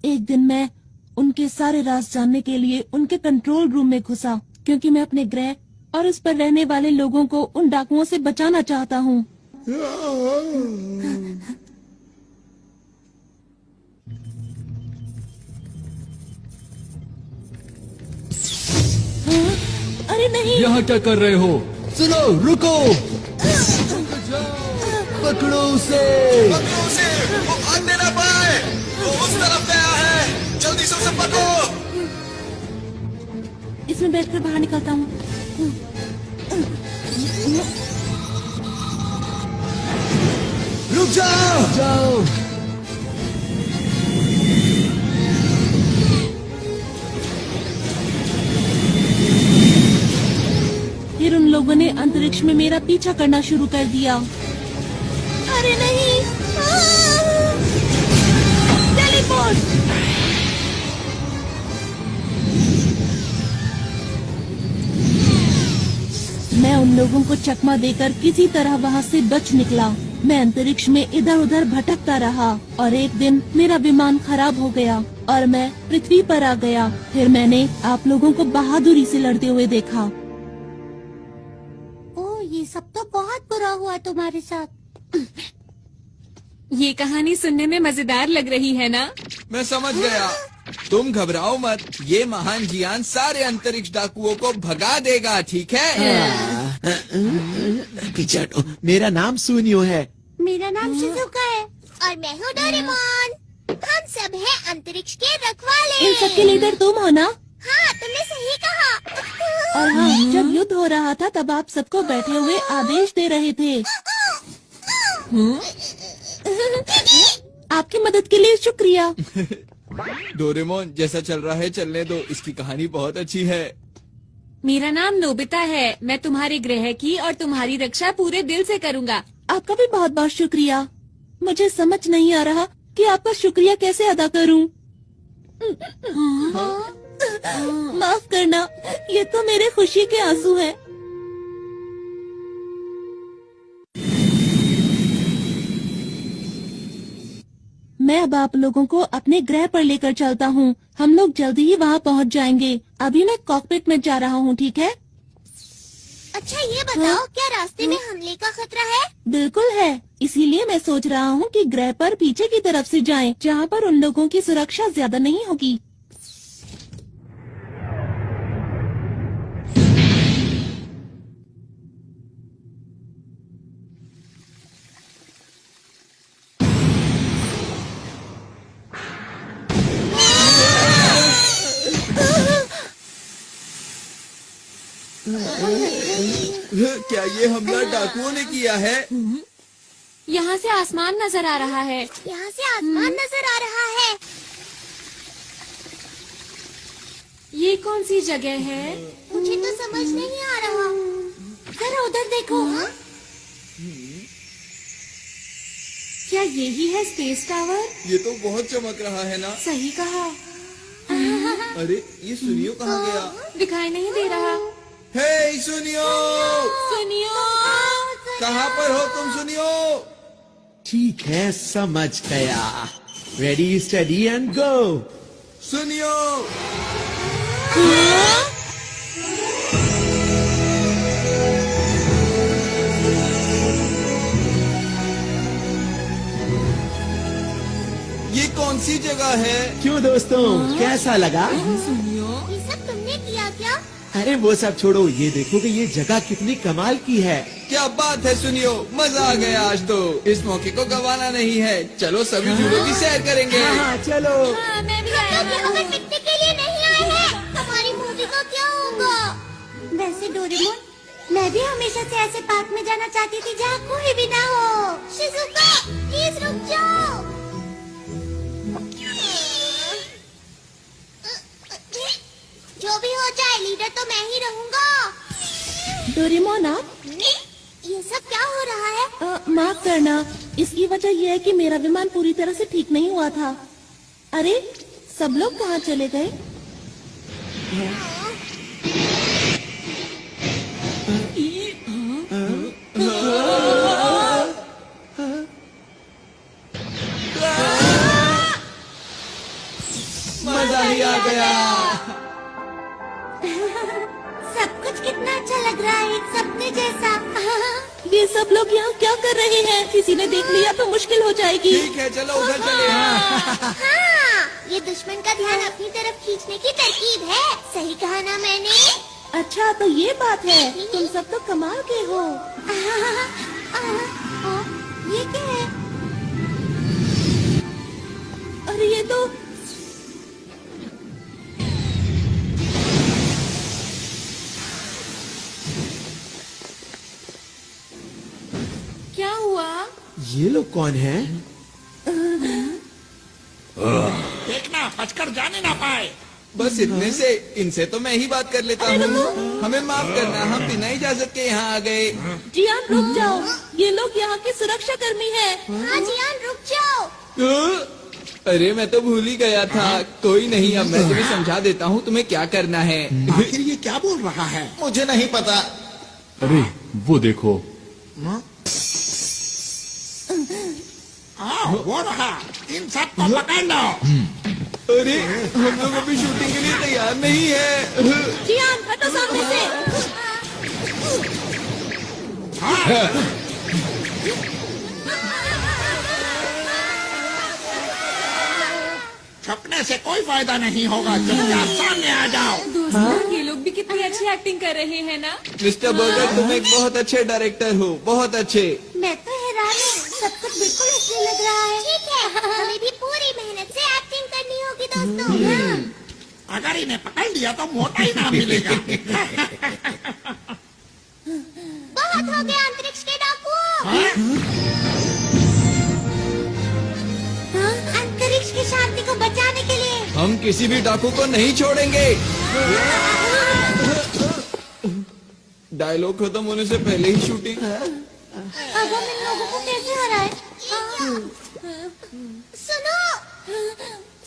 Speaker 6: एक दिन मैं उनके सारे राज जानने के लिए उनके कंट्रोल रूम में घुसा, क्योंकि मैं अपने ग्रह और उस पर रहने वाले लोगों को उन डाकुओं से बचाना चाहता हूँ। अरे नहीं!
Speaker 3: यहाँ क्या कर रहे हो? सुनो, रुको! पकड़ो उसे!
Speaker 5: पकड़ो उसे! वो भागने ना पाए! वो उस तरफ गया है! जल्दी से उसे पकड़ो!
Speaker 6: इसमें बैठकर बाहर निकलता हूँ।
Speaker 3: रुक जाओ!
Speaker 6: फिर उन लोगों ने अंतरिक्ष में मेरा पीछा करना शुरू कर दिया। अरे नहीं! टेलीपोर्ट! मैं उन लोगों को चकमा देकर किसी तरह वहाँ से बच निकला। मैं अंतरिक्ष में इधर उधर भटकता रहा, और एक दिन मेरा विमान खराब हो गया और मैं पृथ्वी पर आ गया। फिर मैंने आप लोगों को बहादुरी से लड़ते हुए देखा।
Speaker 2: ओह, ये सब तो बहुत बुरा हुआ तुम्हारे साथ।
Speaker 1: ये कहानी सुनने में मजेदार लग रही है ना?
Speaker 3: मैं समझ गया। तुम घबराओ मत, ये महान जियान सारे अंतरिक्ष डाकुओं को भगा देगा, ठीक है?
Speaker 4: पीछे हटो। मेरा नाम सुनियो है।
Speaker 2: मेरा नाम शिजुका है। और मैं हूँ डोरेमोन। हम सब हैं अंतरिक्ष के रखवाले।
Speaker 6: इन सबके लीडर तुम हो ना?
Speaker 2: हाँ, तुमने सही कहा।
Speaker 6: और हाँ, जब युद्ध हो रहा था तब आप सबको बैठे हुए आदेश दे रहे थे। आपकी मदद के लिए शुक्रिया।
Speaker 3: डोरेमोन, जैसा चल रहा है चलने दो, इसकी कहानी बहुत अच्छी है।
Speaker 1: मेरा नाम नोबिता है। मैं तुम्हारे ग्रह की और तुम्हारी रक्षा पूरे दिल से करूँगा।
Speaker 6: आपका भी बहुत बहुत शुक्रिया। मुझे समझ नहीं आ रहा कि आपका शुक्रिया कैसे अदा करूं। माफ करना, ये तो मेरे खुशी के आंसू हैं। मैं अब आप लोगों को अपने ग्रह पर लेकर चलता हूँ। हम लोग जल्दी ही वहाँ पहुँच जाएंगे। अभी मैं कॉकपिट में जा रहा हूँ, ठीक है?
Speaker 2: अच्छा, ये बताओ, क्या रास्ते में हमले का खतरा है?
Speaker 6: बिल्कुल है। इसीलिए मैं सोच रहा हूँ कि ग्रह पर पीछे की तरफ से जाएं, जहाँ पर उन लोगों की सुरक्षा ज्यादा नहीं होगी।
Speaker 3: क्या ये हमला डाकुओं ने किया है?
Speaker 1: यहाँ से आसमान नजर आ रहा है।
Speaker 2: यहाँ से आसमान नजर आ रहा है।
Speaker 1: ये कौन सी जगह है?
Speaker 2: मुझे तो समझ नहीं आ रहा। जरा उधर देखो।
Speaker 1: क्या यही है स्पेस टावर?
Speaker 3: ये तो बहुत चमक रहा है ना।
Speaker 1: सही कहा।
Speaker 3: अरे ये सुनियो कहाँ गया?
Speaker 1: दिखाई नहीं दे रहा।
Speaker 3: हे सुनियो,
Speaker 1: सुनियो,
Speaker 3: कहाँ पर हो तुम सुनियो?
Speaker 4: ठीक है, समझ गया। Ready, study and go.
Speaker 3: सुनियो, ये कौन सी जगह है?
Speaker 4: क्यों दोस्तों, कैसा लगा?
Speaker 2: ये सब तुमने किया क्या?
Speaker 4: अरे वो सब छोड़ो, ये देखो कि ये जगह कितनी कमाल की है।
Speaker 3: क्या बात है सुनियो, मजा आ गया आज तो। इस मौके को गंवाना नहीं है। चलो सभी झूलों की सैर करेंगे।
Speaker 4: हाँ, चलो।
Speaker 1: मैं भी आया।
Speaker 2: अगर पिकनिक के लिए नहीं आए हैं, हमारी मूवी का क्या होगा? वैसे डोरेमोन, मैं भी हमेशा से ऐसे पार्क में जाना चाहती थी जहाँ कोई भी ना हो। शिजुका, प्लीज रुक जाओ। जो भी हो जाए, लीडर तो मैं ही रहूँगा।
Speaker 6: डोरेमोन, आप?
Speaker 2: ये सब क्या हो रहा है?
Speaker 6: माफ करना, इसकी वजह यह है कि मेरा विमान पूरी तरह से ठीक नहीं हुआ था। अरे, सब लोग कहाँ चले गए?
Speaker 3: मजा ही आ गया।
Speaker 2: सब कुछ कितना अच्छा लग रहा है, एक सपने जैसा।
Speaker 6: ये सब लोग यहाँ क्या कर रहे हैं? किसी ने देख लिया तो मुश्किल हो जाएगी।
Speaker 3: ठीक है, चलो उधर चले।
Speaker 2: हाँ, ये दुश्मन का ध्यान अपनी तरफ खींचने की तरकीब है। सही कहा ना मैंने?
Speaker 6: अच्छा, तो ये बात है। तुम सब तो कमाल के हो।
Speaker 2: ये क्या है?
Speaker 6: अरे ये तो
Speaker 1: क्या हुआ?
Speaker 4: ये लोग कौन हैं?
Speaker 10: देखना, बचकर जाने ना पाए।
Speaker 3: बस इतने से, इनसे तो मैं ही बात कर लेता हूँ। हमें माफ करना, हम बिना इजाजत के यहाँ आ गए।
Speaker 6: जियान, रुक जाओ। ये लोग यहाँ के सुरक्षा कर्मी हैं।
Speaker 2: हाँ जियान, रुक जाओ।
Speaker 3: अरे मैं तो भूल ही गया था। कोई नहीं, अब मैं तुम्हें समझा देता हूँ तुम्हें क्या करना है।
Speaker 10: आखिर ये क्या बोल रहा है?
Speaker 9: मुझे नहीं पता।
Speaker 8: अरे वो देखो।
Speaker 10: हाँ, वो रहा। इन सब को पकड़ लो।
Speaker 3: अरे हम लोग अभी शूटिंग के लिए तैयार नहीं है।
Speaker 6: जियान, हटो सामने से।
Speaker 10: छपने से कोई फायदा नहीं होगा। चुपचाप सामने आ जाओ।
Speaker 1: दोस्तों, ये लोग भी कितनी अच्छी एक्टिंग कर रहे हैं ना।
Speaker 3: मिस्टर बर्गर, तुम एक बहुत अच्छे डायरेक्टर हो, बहुत अच्छे।
Speaker 2: मैं तो हैरान हूँ, सब कुछ बिल्कुल असली लग रहा है। ठीक हमें भी पूरी मेहनत से एक्टिंग करनी होगी दोस्तों।
Speaker 10: अगर इन्हें पकड़ लिया तो मोटा ही नाम मिलेगा।
Speaker 2: बहुत हो गया अंतरिक्ष के डाकू। अंतरिक्ष की शांति को बचाने के लिए
Speaker 3: हम किसी भी डाकू को नहीं छोड़ेंगे। डायलॉग खत्म होने से पहले ही शूटिंग।
Speaker 2: अब हम इन लोगों को कैसे हराए? सुनो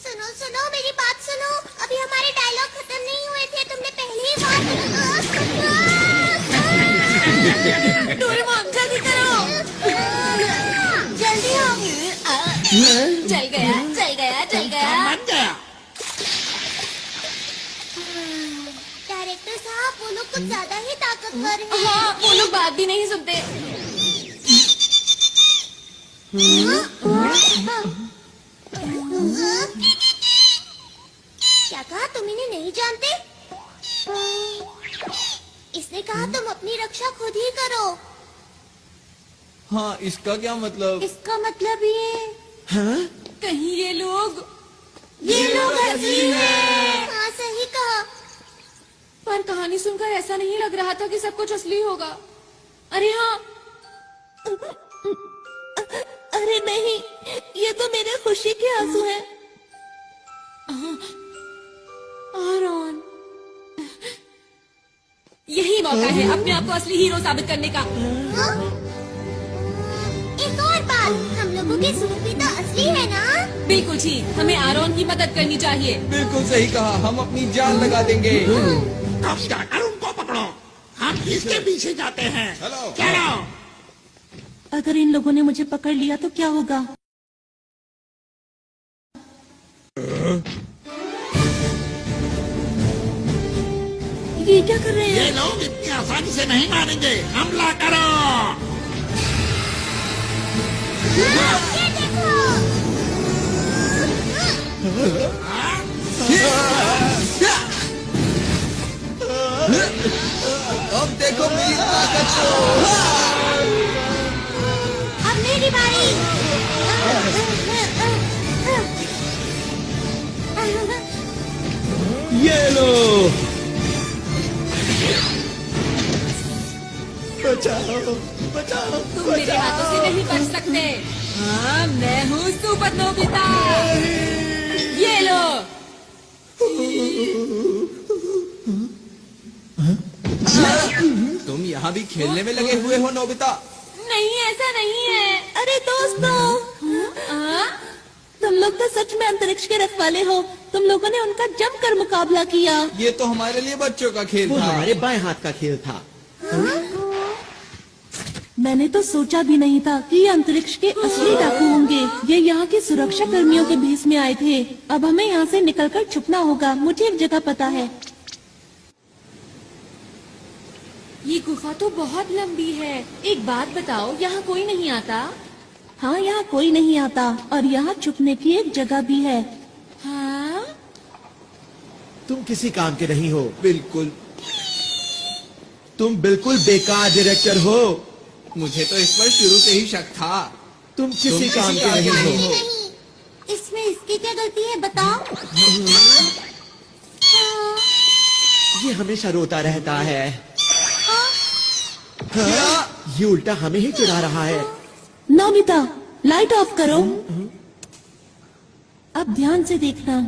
Speaker 2: सुनो सुनो मेरी बात सुनो। अभी हमारे डायलॉग खत्म नहीं हुए थे, तुमने पहले ही बात।
Speaker 1: डोरेमोन जल्दी करो।
Speaker 2: जल्दी हो।
Speaker 1: चल गया चल गया चल गया।
Speaker 10: बन गया।
Speaker 2: डायरेक्टर साहब वो लोग कुछ ज्यादा ही ताकतवर हैं।
Speaker 1: हाँ, वो लोग बात भी नहीं सुनते।
Speaker 2: क्या कहा? तुम इन्हें नहीं जानते? इसने कहा तुम अपनी रक्षा खुद ही करो।
Speaker 3: हाँ, इसका क्या मतलब?
Speaker 2: इसका मतलब ये
Speaker 1: कहीं ये लोग
Speaker 2: असली हैं। हाँ सही कहा।
Speaker 1: पर कहानी सुनकर ऐसा नहीं लग रहा था कि सब कुछ असली होगा। अरे हाँ,
Speaker 6: अरे नहीं, ये तो मेरे खुशी के आंसू हैं।
Speaker 1: आरॉन, यही मौका है अपने आप को असली हीरो साबित करने का।
Speaker 2: एक और बात, हम लोगों के सूट भी तो असली है ना?
Speaker 1: बिल्कुल ठीक, हमें आरॉन की मदद करनी चाहिए।
Speaker 3: बिल्कुल सही कहा, हम अपनी जान लगा देंगे।
Speaker 10: अब जाकर उनको पकड़ो, हम इसके पीछे जाते हैं। चलो।
Speaker 6: अगर इन लोगों ने मुझे पकड़ लिया तो क्या होगा? ये क्या कर रहे
Speaker 10: ये
Speaker 6: हैं?
Speaker 10: लोग इतनी आसानी से नहीं मारेंगे। हमला करो।
Speaker 2: ये देखो।
Speaker 3: अब देखो मेरी ताकत को।
Speaker 2: अब मेरी बारी।
Speaker 4: ये लो, बचाओ बचाओ।
Speaker 1: तुम मेरे हाथों से नहीं बच सकते। हाँ, मैं हूँ सुपर नोबिता। ये लो।
Speaker 3: तुम यहाँ भी खेलने में लगे हुए हो नोबिता?
Speaker 1: नहीं, ऐसा नहीं है।
Speaker 6: अरे दोस्तों, तुम लोग तो सच में अंतरिक्ष के रखवाले हो। तुम लोगों ने उनका जमकर मुकाबला किया।
Speaker 3: ये तो हमारे लिए बच्चों का खेल
Speaker 4: वो
Speaker 3: था।
Speaker 4: हमारे बाएं हाथ का खेल था।
Speaker 6: मैंने तो सोचा भी नहीं था कि ये अंतरिक्ष के असली डाकू होंगे। ये यहाँ के सुरक्षा कर्मियों के भेष में आए थे। अब हमें यहाँ से निकलकर छुपना होगा। मुझे एक जगह पता है।
Speaker 1: ये गुफा तो बहुत लंबी है। एक बात बताओ, यहाँ कोई नहीं आता?
Speaker 6: हाँ, यहाँ कोई नहीं आता और यहाँ छुपने की एक जगह भी है।
Speaker 1: हाँ?
Speaker 4: तुम किसी काम के नहीं हो।
Speaker 3: बिल्कुल।
Speaker 4: तुम बिल्कुल बेकार डायरेक्टर हो।
Speaker 3: मुझे तो इस पर शुरू से ही शक था।
Speaker 4: तुम किसी काम के नहीं हो।
Speaker 2: नहीं, इसमें इसकी क्या गलती है बताओ?
Speaker 4: ये हमेशा रोता रहता है। हाँ, ये उल्टा हमें ही चिढ़ा रहा है।
Speaker 6: नोबिता, लाइट ऑफ करो। अब ध्यान से देखना।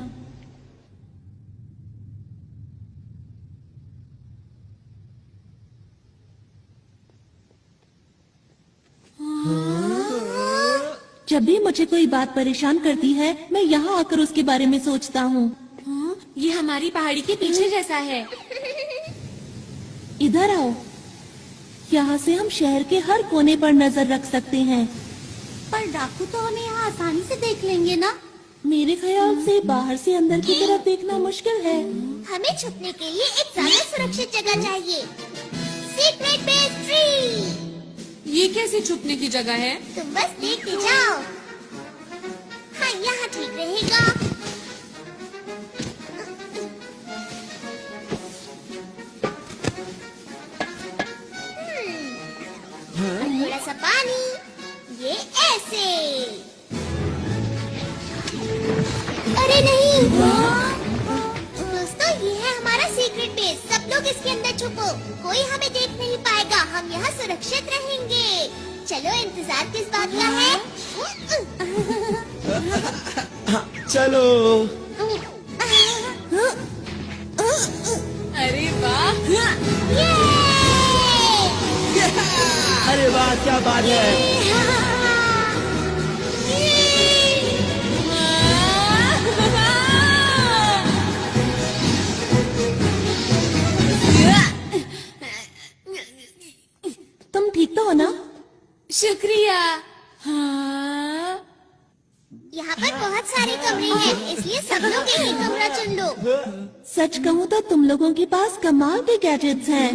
Speaker 6: जब भी मुझे कोई बात परेशान करती है, मैं यहाँ आकर उसके बारे में सोचता हूँ।
Speaker 1: हाँ, ये हमारी पहाड़ी के पीछे जैसा है।
Speaker 6: इधर आओ। यहाँ से हम शहर के हर कोने पर नजर रख सकते हैं।
Speaker 2: पर डाकू तो हमें यहाँ आसानी से देख लेंगे ना?
Speaker 6: मेरे ख्याल से बाहर से अंदर की तरफ देखना मुश्किल है।
Speaker 2: हमें छुपने के लिए एक ज्यादा सुरक्षित जगह चाहिए। Secret base tree.
Speaker 1: ये कैसे छुपने की जगह है?
Speaker 2: तुम बस देखते जाओ। हाँ, यहाँ ठीक रहेगा। थोड़ा सा पानी, ये ऐसे। अरे नहीं। दोस्तों ये है हमारा सीक्रेट बेस। सब लोग इसके अंदर छुपो, कोई हमें देख नहीं पाएगा। हम यहाँ सुरक्षित रहेंगे। चलो इंतजार किस बात का है?
Speaker 4: चलो।
Speaker 1: अरे वाह,
Speaker 4: अरे वाह, क्या बात है।
Speaker 6: तुम ठीक तो हो ना?
Speaker 1: शुक्रिया। हाँ,
Speaker 2: यहाँ पर बहुत सारे कमरे हैं, इसलिए सब लोग एक ही कमरा चुन लो।
Speaker 6: सच कहूँ तो तुम लोगों के पास कमाल के गैजेट्स हैं।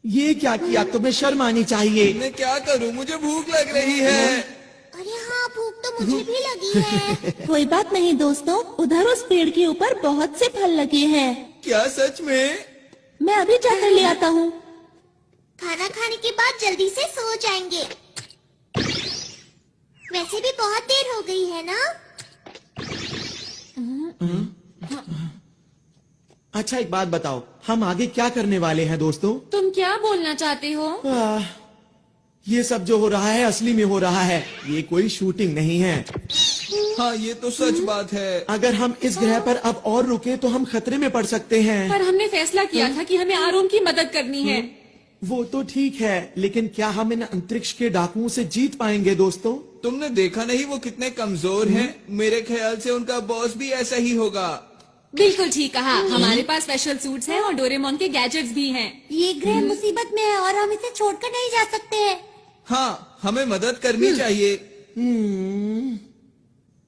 Speaker 4: ये क्या किया? तुम्हें शर्म आनी चाहिए।
Speaker 3: मैं क्या करूं, मुझे भूख लग रही है।
Speaker 2: अरे हाँ, भूख तो मुझे भी लगी है।
Speaker 6: कोई बात नहीं दोस्तों, उधर उस पेड़ के ऊपर बहुत से फल लगे हैं।
Speaker 3: क्या सच में?
Speaker 6: मैं अभी जाकर ले आता हूँ।
Speaker 2: खाना खाने के बाद जल्दी से सो जाएंगे। वैसे भी बहुत देर हो गई है ना?
Speaker 4: अच्छा एक बात बताओ, हम आगे क्या करने वाले हैं दोस्तों?
Speaker 1: तुम क्या बोलना चाहते हो?
Speaker 4: ये सब जो हो रहा है असली में हो रहा है, ये कोई शूटिंग नहीं है।
Speaker 3: हाँ ये तो सच बात है।
Speaker 4: अगर हम इस ग्रह पर अब और रुके तो हम खतरे में पड़ सकते हैं।
Speaker 1: पर हमने फैसला किया था कि हमें आरोन की मदद करनी है।
Speaker 4: वो तो ठीक है, लेकिन क्या हम इन अंतरिक्ष के डाकुओं से जीत पाएंगे दोस्तों?
Speaker 3: तुमने देखा नहीं वो कितने कमजोर हैं? मेरे ख्याल से उनका बॉस भी ऐसा ही होगा।
Speaker 1: बिल्कुल ठीक कहा। हमारे पास स्पेशल सूट्स हैं और डोरेमोन के गैजेट्स भी हैं।
Speaker 2: ये ग्रह मुसीबत में है और हम इसे छोड़कर नहीं जा सकते हैं।
Speaker 3: हाँ, हमें मदद करनी चाहिए।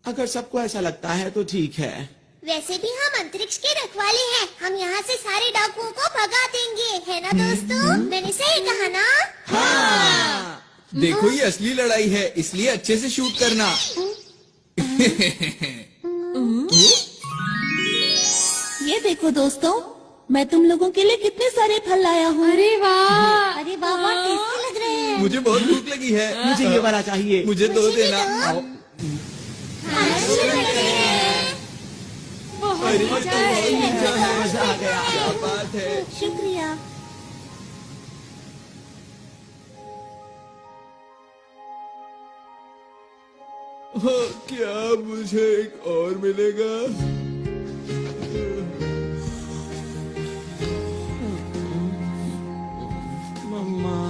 Speaker 4: अगर सबको ऐसा लगता है तो ठीक है।
Speaker 2: वैसे भी हम अंतरिक्ष के रखवाले हैं। हम यहाँ से सारे डाकुओं को भगा देंगे, है ना दोस्तों? मैंने सही कहा ना?
Speaker 3: हाँ। देखो ये असली लड़ाई है, इसलिए अच्छे से शूट करना।
Speaker 6: ये देखो दोस्तों, मैं तुम लोगों के लिए कितने सारे फल लाया हूँ।
Speaker 1: अरे वाह,
Speaker 2: अरे वाह, बहुत टेस्टी लग रहे हैं।
Speaker 3: मुझे बहुत भूख लगी है।
Speaker 4: मुझे ये वाला चाहिए।
Speaker 3: मुझे दो देना। आओ।
Speaker 2: अच्छे लग रहे हैं।
Speaker 3: अरे
Speaker 4: मजा आ गया।
Speaker 3: क्या बात है।
Speaker 6: शुक्रिया।
Speaker 3: क्या मुझे एक और मिलेगा?
Speaker 4: मम्मा।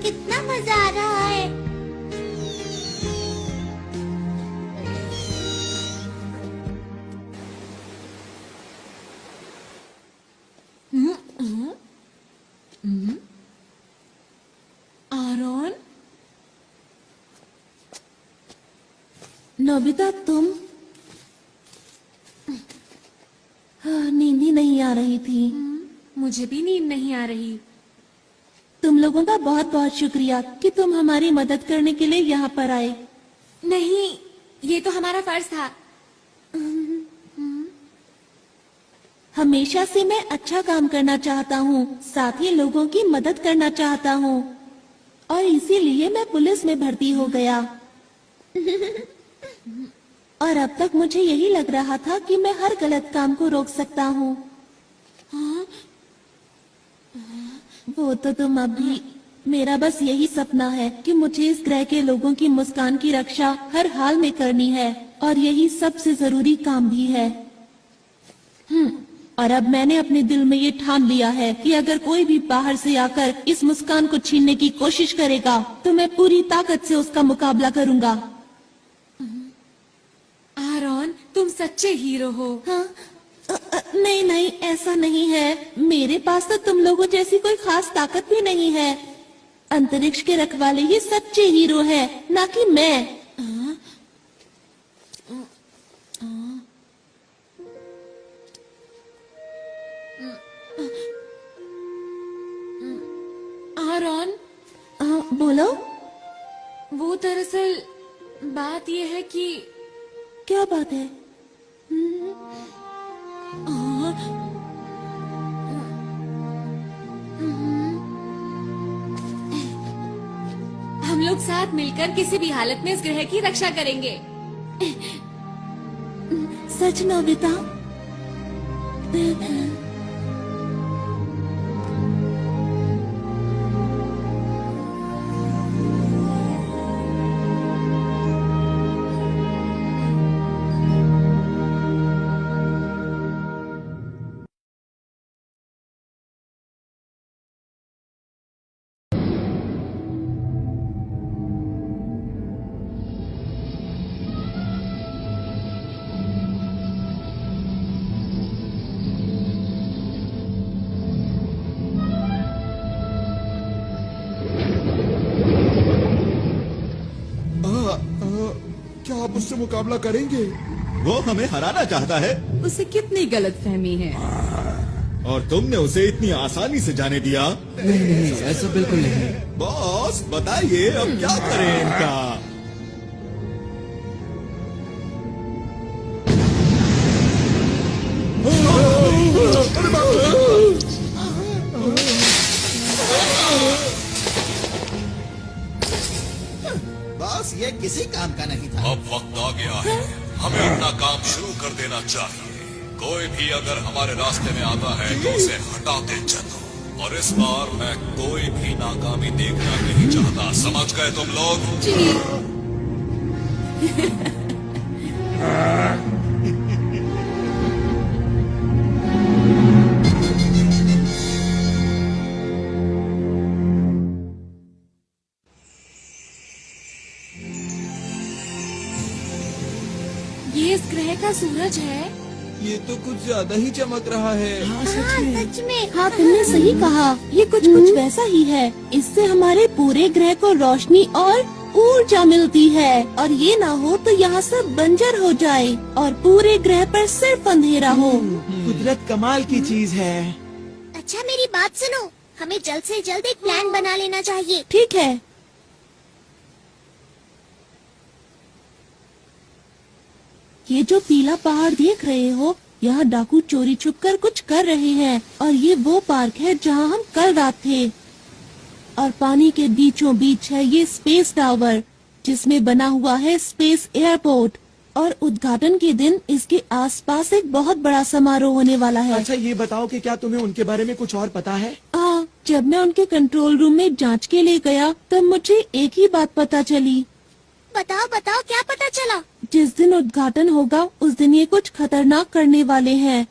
Speaker 2: कितना मजा आ रहा है।
Speaker 1: आरोन,
Speaker 6: नोबिता तुम? हाँ, नींद ही नहीं आ रही थी।
Speaker 1: मुझे भी नींद नहीं आ रही।
Speaker 6: तुम लोगों का बहुत बहुत शुक्रिया कि तुम हमारी मदद करने के लिए यहाँ पर आए।
Speaker 1: नहीं, ये तो हमारा फर्ज था।
Speaker 6: हमेशा से मैं अच्छा काम करना चाहता हूँ, साथ ही लोगों की मदद करना चाहता हूँ, और इसीलिए मैं पुलिस में भर्ती हो गया। और अब तक मुझे यही लग रहा था कि मैं हर गलत काम को रोक सकता हूँ। वो तो तुम अभी, मेरा बस यही सपना है कि मुझे इस ग्रह के लोगों की मुस्कान की रक्षा हर हाल में करनी है, और यही सबसे जरूरी काम भी है। और अब मैंने अपने दिल में ये ठान लिया है कि अगर कोई भी बाहर से आकर इस मुस्कान को छीनने की कोशिश करेगा तो मैं पूरी ताकत से उसका मुकाबला करूंगा।
Speaker 1: आरोन, तुम सच्चे हीरो हो।
Speaker 6: हाँ? नहीं नहीं, ऐसा नहीं है। मेरे पास तो तुम लोगों जैसी कोई खास ताकत भी नहीं है। अंतरिक्ष के रखवाले ही सच्चे हीरो है, ना कि मैं।
Speaker 1: आरोन,
Speaker 6: बोलो।
Speaker 1: वो दरअसल बात ये है कि
Speaker 6: क्या बात है?
Speaker 1: लोग साथ मिलकर किसी भी हालत में इस ग्रह की रक्षा करेंगे।
Speaker 6: सच नोबिता?
Speaker 8: क्या आप उससे मुकाबला करेंगे?
Speaker 9: वो हमें हराना चाहता है
Speaker 1: उसे कितनी गलतफहमी है।
Speaker 9: और तुमने उसे इतनी आसानी से जाने दिया।
Speaker 3: नहीं, ऐसा बिल्कुल नहीं।
Speaker 9: बॉस बताइए अब क्या करें इनका? बॉस ये किसी काम का नहीं था।
Speaker 5: अब वक्त आ गया है, हमें अपना काम शुरू कर देना चाहिए। कोई भी अगर हमारे रास्ते में आता है तो उसे हटाते चलो। और इस बार मैं कोई भी नाकामी देखना नहीं चाहता, समझ गए तुम लोग?
Speaker 1: जी। ये इस ग्रह का सूरज है।
Speaker 3: ये तो कुछ ज्यादा ही चमक रहा है।
Speaker 6: हाँ सच में। हाँ तुमने सही कहा, ये कुछ वैसा ही है। इससे हमारे पूरे ग्रह को रोशनी और ऊर्जा मिलती है, और ये ना हो तो यहाँ सब बंजर हो जाए और पूरे ग्रह पर सिर्फ अंधेरा हो।
Speaker 4: कुदरत कमाल की चीज है।
Speaker 2: अच्छा मेरी बात सुनो, हमें जल्द से जल्द एक प्लान बना लेना चाहिए।
Speaker 6: ठीक है। ये जो पीला पहाड़ देख रहे हो, यहाँ डाकू चोरी छुपकर कुछ कर रहे हैं, और ये वो पार्क है जहाँ हम कल रात थे। और पानी के बीचों बीच है ये स्पेस टावर, जिसमें बना हुआ है स्पेस एयरपोर्ट। और उद्घाटन के दिन इसके आसपास एक बहुत बड़ा समारोह होने वाला है।
Speaker 4: अच्छा ये बताओ कि क्या तुम्हें उनके बारे में कुछ और पता है?
Speaker 6: जब मैं उनके कंट्रोल रूम में जांच के लिए गया तब मुझे एक ही बात पता चली।
Speaker 2: बताओ बताओ क्या पता चला?
Speaker 6: जिस दिन उद्घाटन होगा उस दिन ये कुछ खतरनाक करने वाले हैं।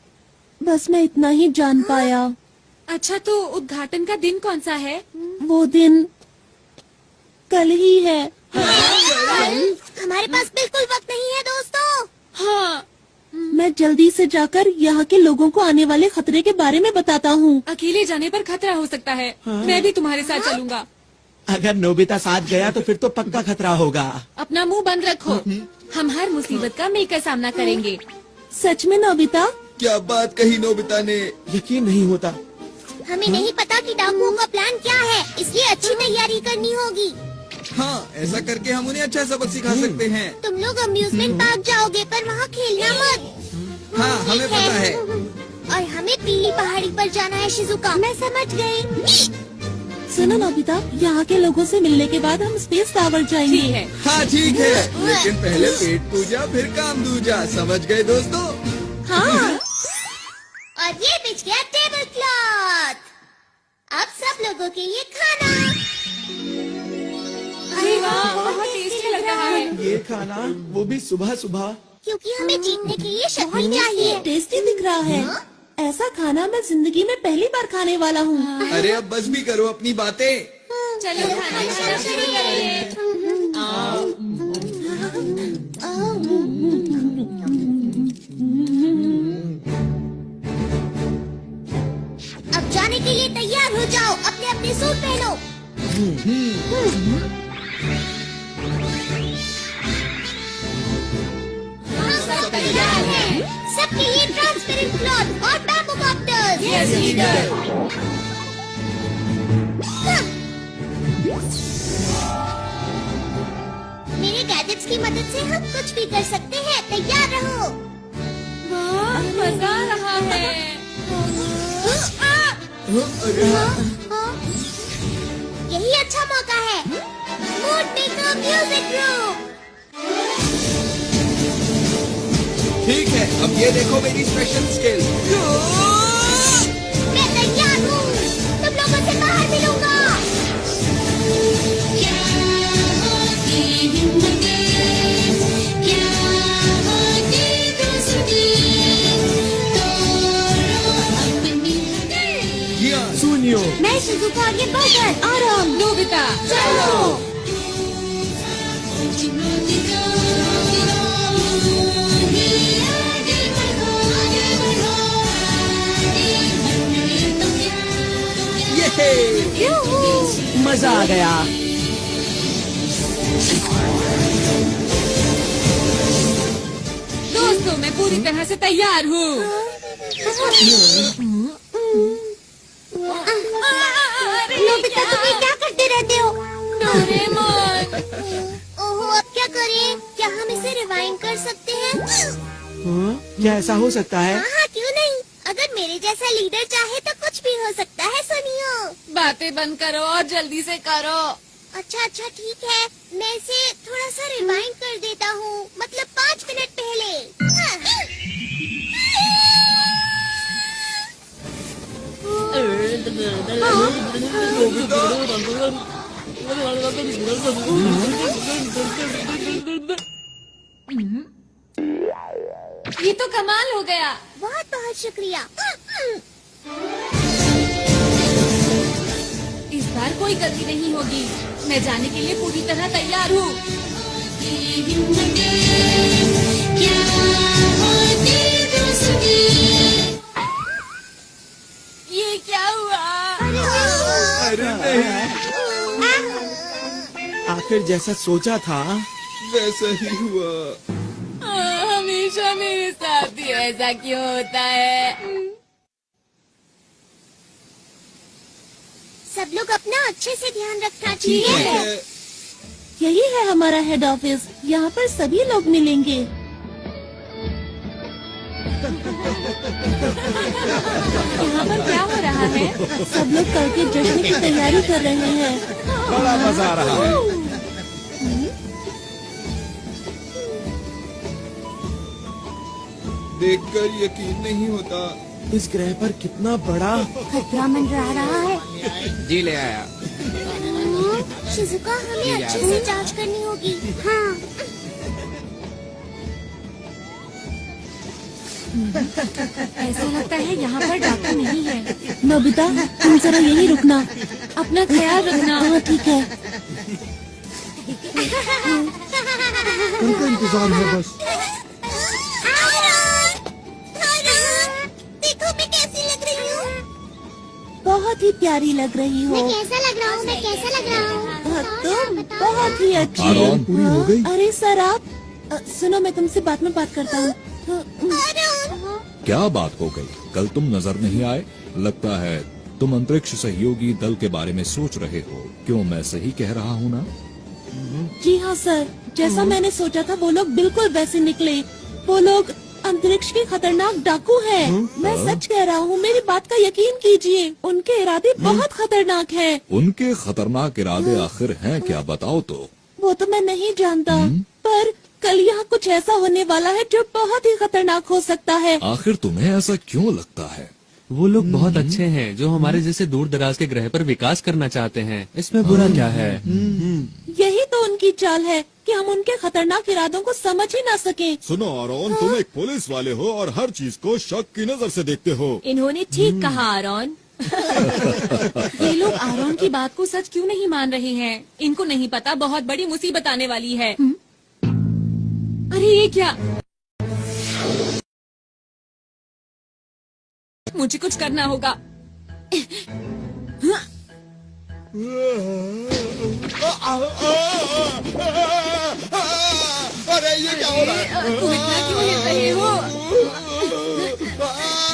Speaker 6: बस मैं इतना ही जान पाया।
Speaker 1: अच्छा तो उद्घाटन का दिन कौन सा है?
Speaker 6: वो दिन कल ही है।
Speaker 2: हमारे पास बिल्कुल वक्त नहीं है दोस्तों।
Speaker 1: हाँ।
Speaker 6: मैं जल्दी से जाकर यहाँ के लोगों को आने वाले खतरे के बारे में बताता हूँ।
Speaker 1: अकेले जाने पर खतरा हो सकता है। मैं भी तुम्हारे साथ चलूंगा।
Speaker 4: अगर नोबिता साथ गया तो फिर तो पक्का खतरा होगा।
Speaker 1: अपना मुंह बंद रखो, हम हर मुसीबत का मिलकर सामना करेंगे।
Speaker 6: सच में नोबिता?
Speaker 3: क्या बात कही नोबिता ने।
Speaker 4: यकीन नहीं होता।
Speaker 2: हमें नहीं पता कि डाकुओं का प्लान क्या है, इसलिए अच्छी तैयारी करनी होगी।
Speaker 3: हाँ ऐसा करके हम उन्हें अच्छा सबक सिखा सकते हैं।
Speaker 2: तुम लोग अम्यूजमेंट पार्क जाओगे पर वहाँ खेलना मत।
Speaker 3: हाँ हमें पता है।
Speaker 2: और हमें पीली पहाड़ी पर जाना है शिजुका। मैं समझ गई।
Speaker 6: सुनो नोबिता, यहाँ के लोगों से मिलने के बाद हम स्पेस टावर जाएंगे।
Speaker 1: ठीक है।
Speaker 3: हाँ ठीक है, लेकिन पहले पेट पूजा फिर काम दूजा, समझ गए दोस्तों?
Speaker 6: हाँ।
Speaker 2: और ये बिछ गया टेबल क्लॉथ। अब सब लोगों के लिए खाना।
Speaker 1: अरे वाह, बहुत टेस्टी लग रहा है।
Speaker 4: ये खाना, वो भी सुबह सुबह।
Speaker 2: क्योंकि हमें जीतने के लिए शक्ति चाहिए।
Speaker 6: टेस्टी दिख रहा है। ऐसा खाना मैं जिंदगी में पहली बार खाने वाला हूँ।
Speaker 3: अरे अब बस भी करो अपनी बातें।
Speaker 1: चलो खाना खाना शुरू करिए।
Speaker 2: अब जाने के लिए तैयार हो जाओ, अपने अपने सूट पहनो।
Speaker 1: सब तैयार हैं।
Speaker 2: सबके लिए ट्रांसपेरेंट क्लॉथ और बैम्बू कॉप्टर्स।
Speaker 1: Yes leader.
Speaker 2: मेरे गैजेट्स की मदद से हम कुछ भी कर सकते हैं, तैयार रहो।
Speaker 1: वाह मजा आ रहा है।
Speaker 2: यही अच्छा मौका है। Mood maker music group.
Speaker 3: ठीक है, अब ये देखो मेरी स्पेशल स्किल।
Speaker 2: मैं तैयार हूँ, तुम लोगों से बाहर मिलूंगा।
Speaker 4: सुनियो,
Speaker 2: मैं शिजुका आगे बढ़कर आराम।
Speaker 1: नोबिता
Speaker 2: चलो।
Speaker 4: ये मजा आ गया।
Speaker 1: दोस्तों, मैं पूरी तरह से तैयार हूँ।
Speaker 2: नोबिता, तुम ये क्या करते रहते हो?
Speaker 1: डोरेमोन।
Speaker 2: ओहो, अब क्या करें? क्या हम इसे रिवाइंड कर सकते हैं?
Speaker 4: हाँ? क्या ऐसा हो सकता है?
Speaker 2: हाँ, क्यों नहीं? अगर मेरे जैसा लीडर चाहे तो कुछ भी हो सकता है। सुनियो।
Speaker 1: बातें बंद करो और जल्दी से करो।
Speaker 2: अच्छा अच्छा, ठीक है, मैं इसे थोड़ा सा रिवाइंड कर देता हूँ, मतलब 5 मिनट पहले।
Speaker 1: ये तो कमाल हो गया।
Speaker 2: बहुत बहुत शुक्रिया।
Speaker 1: इस बार कोई गलती नहीं होगी। मैं जाने के लिए पूरी तरह तैयार हूँ। ये क्या हुआ?
Speaker 3: अरे नहीं,
Speaker 4: आखिर जैसा सोचा था
Speaker 3: वैसा ही हुआ।
Speaker 1: हमेशा मेरे साथ ही ऐसा क्यों होता है?
Speaker 2: सब लोग अपना अच्छे से ध्यान रखना
Speaker 3: ठीक
Speaker 2: चाहिए।
Speaker 3: है।
Speaker 6: यही है हमारा हेड ऑफिस। यहाँ पर सभी लोग मिलेंगे।
Speaker 1: यहाँ पर क्या हो रहा है?
Speaker 6: सब लोग कल के जश्न की तैयारी कर रहे हैं।
Speaker 4: बड़ा मजा आ रहा है।
Speaker 3: देखकर यकीन नहीं होता।
Speaker 4: इस ग्रह पर कितना बड़ा
Speaker 2: खतरा मंडरा रहा है।
Speaker 3: जी ले आया।
Speaker 2: शिजुका, हमें अच्छे से जांच करनी होगी। हाँ।
Speaker 1: ऐसा लगता है यहाँ पर डाकू नहीं है।
Speaker 6: नोबिता, तुम जरा यहीं रुकना।
Speaker 1: अपना ख्याल रखना।
Speaker 6: हाँ, ठीक है।
Speaker 8: उनका इंतजार है बस।
Speaker 2: देखो मैं कैसी लग रही हूँ।
Speaker 6: बहुत ही प्यारी लग रही हो।
Speaker 2: मैं कैसा लग रहा हूँ? मैं कैसा लग रहा हूँ?
Speaker 6: तुम बहुत ही अच्छी
Speaker 5: आरोन,
Speaker 8: पूरी हो गई?
Speaker 6: अरे सर, आप सुनो, मैं तुमसे बाद में बात करता हूँ।
Speaker 5: क्या बात हो गई? कल तुम नजर नहीं आए। लगता है तुम अंतरिक्ष सहयोगी दल के बारे में सोच रहे हो। क्यों, मैं सही कह रहा हूँ ना?
Speaker 6: जी हाँ सर, जैसा मैंने सोचा था वो लोग बिल्कुल वैसे निकले। वो लोग अंतरिक्ष के खतरनाक डाकू हैं। मैं सच कह रहा हूँ, मेरी बात का यकीन कीजिए। उनके इरादे बहुत खतरनाक हैं।
Speaker 5: उनके खतरनाक इरादे आखिर हैं क्या, बताओ तो।
Speaker 6: वो तो मैं नहीं जानता, पर कल यहाँ कुछ ऐसा होने वाला है जो बहुत ही खतरनाक हो सकता है।
Speaker 5: आखिर तुम्हें ऐसा क्यों लगता है?
Speaker 11: वो लोग बहुत अच्छे हैं जो हमारे जैसे दूर दराज के ग्रह पर विकास करना चाहते हैं। इसमें बुरा क्या है?
Speaker 6: यही तो उनकी चाल है कि हम उनके खतरनाक इरादों को समझ ही ना सके।
Speaker 8: सुनो आरोन, तुम एक पुलिस वाले हो और हर चीज को शक की नजर से देखते हो।
Speaker 1: इन्होंने ठीक कहा आरोन। ये लोग आरोन की बात को सच क्यों नहीं मान रहे हैं? इनको नहीं पता बहुत बड़ी मुसीबत आने वाली है। अरे ये क्या? मुझे कुछ करना होगा।
Speaker 3: अरे ये क्या हो रहा है?
Speaker 1: तुम इतना क्यों हिल रहे हो?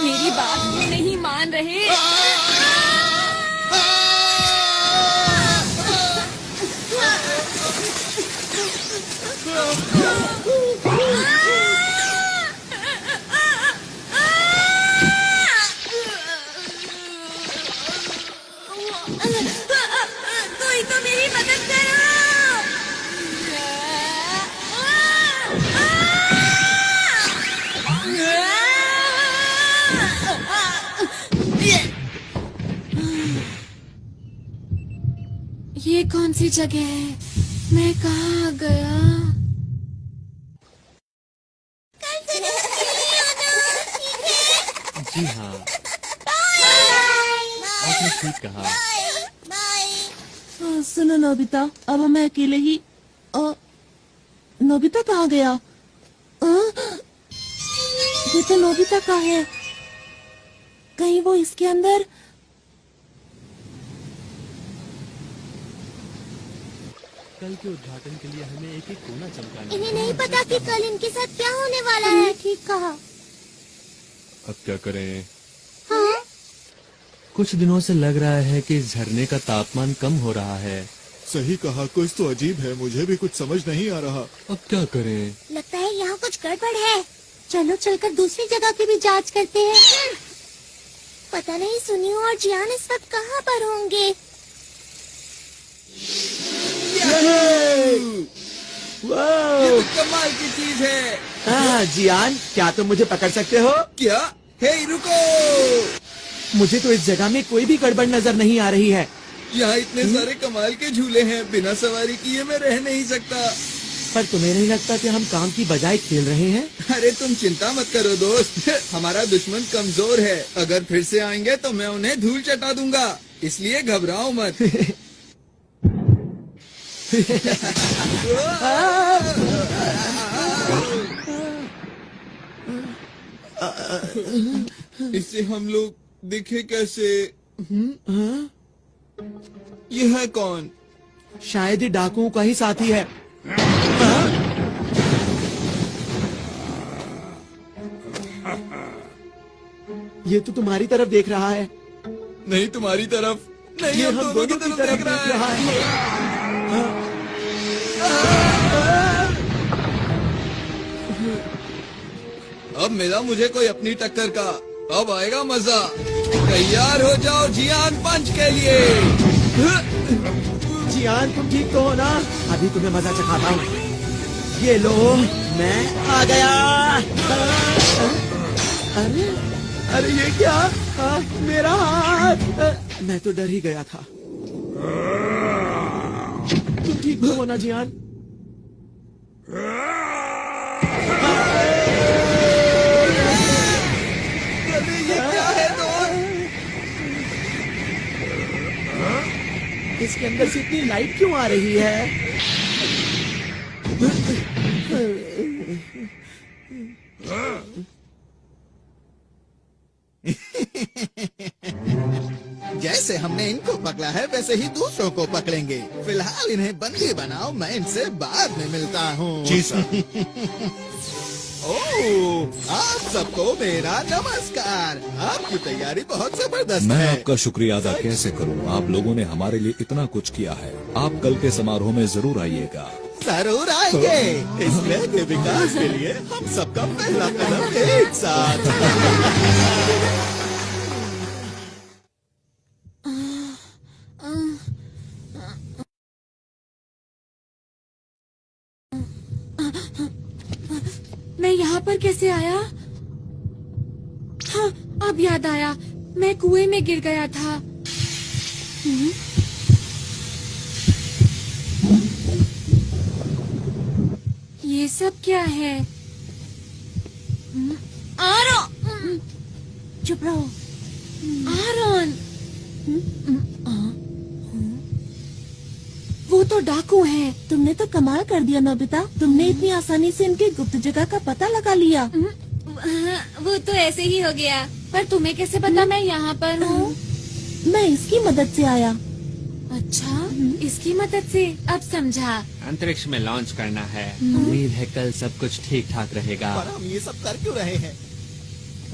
Speaker 1: मेरी बात क्यों नहीं मान रहे? कोई तो मेरी मदद करो। ये कौन सी जगह है? मैं कहाँ आ गया?
Speaker 11: जी हाँ, आपने ठीक कहा।
Speaker 6: सुनो नोबिता, अब हमें अकेले ही। नोबिता कहाँ गया? ये तो नोबिता का है। कहीं वो इसके अंदर?
Speaker 11: कल के उद्घाटन के लिए हमें एक कोना चमकाना।
Speaker 2: इन्हें नहीं पता कि कल इनके साथ क्या होने वाला है।
Speaker 6: ठीक कहा।
Speaker 11: अब क्या करें?
Speaker 2: हाँ?
Speaker 11: कुछ दिनों से लग रहा है कि इस झरने का तापमान कम हो रहा है।
Speaker 8: सही कहा, कुछ तो अजीब है, मुझे भी कुछ समझ नहीं आ रहा।
Speaker 11: अब क्या करें?
Speaker 2: लगता है यहाँ कुछ गड़बड़ है। चलो चलकर दूसरी जगह की भी जांच करते हैं। पता नहीं सुनियो और जियान इस वक्त कहाँ पर होंगे।
Speaker 3: ये तो कमाल की चीज है।
Speaker 4: हाँ जियान, क्या तुम मुझे पकड़ सकते हो?
Speaker 3: क्या? हे रुको!
Speaker 4: मुझे तो इस जगह में कोई भी गड़बड़ नजर नहीं आ रही है।
Speaker 3: यहाँ इतने सारे कमाल के झूले हैं, बिना सवारी किए मैं रह नहीं सकता।
Speaker 4: पर तुम्हें नहीं लगता कि हम काम की बजाय खेल रहे हैं?
Speaker 3: अरे तुम चिंता मत करो दोस्त, हमारा दुश्मन कमजोर है। अगर फिर से आएंगे तो मैं उन्हें धूल चटा दूंगा, इसलिए घबराओ मत। इससे हम लोग दिखे कैसे? ये है कौन?
Speaker 4: शायद ही डाकुओं का ही साथी है। ये तो तुम्हारी तरफ देख रहा है।
Speaker 3: नहीं तुम्हारी तरफ नहीं,
Speaker 4: ये
Speaker 3: हम दोनों की तरफ देख रहा है। अब मिला मुझे कोई अपनी टक्कर का, अब आएगा मजा। तैयार हो जाओ जियान पंच के लिए।
Speaker 4: जियान तुम ठीक तो हो ना? अभी तुम्हें मजा चखाता हूँ। ये लो, मैं आ गया। अरे अरे ये क्या? मेरा हाथ! मैं तो डर ही गया था। तुम ठीक तो हो ना जियान?
Speaker 3: अरे ये क्या है दोस्त?
Speaker 4: इसके अंदर से इतनी लाइट क्यों आ रही है?
Speaker 9: जैसे हमने इनको पकड़ा है वैसे ही दूसरों को पकड़ेंगे। फिलहाल इन्हें बंदी बनाओ, मैं इनसे बाद में मिलता हूँ।
Speaker 5: जी सर।
Speaker 9: ओह, आप सबको मेरा नमस्कार। आपकी तैयारी बहुत जबरदस्त
Speaker 5: मैं
Speaker 9: है।
Speaker 5: आपका शुक्रिया अदा कैसे करूं? आप लोगों ने हमारे लिए इतना कुछ किया है। आप कल के समारोह में जरूर आइएगा।
Speaker 9: जरूर आएंगे। इस ग्रह के विकास के लिए हम सबका पहला कदम एक साथ।
Speaker 1: मैं यहाँ पर कैसे आया? हाँ, अब याद आया, मैं कुएं में गिर गया था। ये सब क्या है? आरोन!
Speaker 6: चुप रहो।
Speaker 1: आरोन! वो तो डाकू है।
Speaker 6: तुमने तो कमाल कर दिया नोबिता। तुमने इतनी आसानी से इनकी गुप्त जगह का पता लगा लिया।
Speaker 1: वो तो ऐसे ही हो गया। पर तुम्हें कैसे पता मैं यहाँ पर हूँ?
Speaker 6: मैं इसकी मदद से आया।
Speaker 1: अच्छा, इसकी मदद से? अब समझा।
Speaker 11: अंतरिक्ष में लॉन्च करना है। उम्मीद है कल सब कुछ ठीक ठाक रहेगा।
Speaker 9: पर हम ये सब कर क्यों रहे हैं?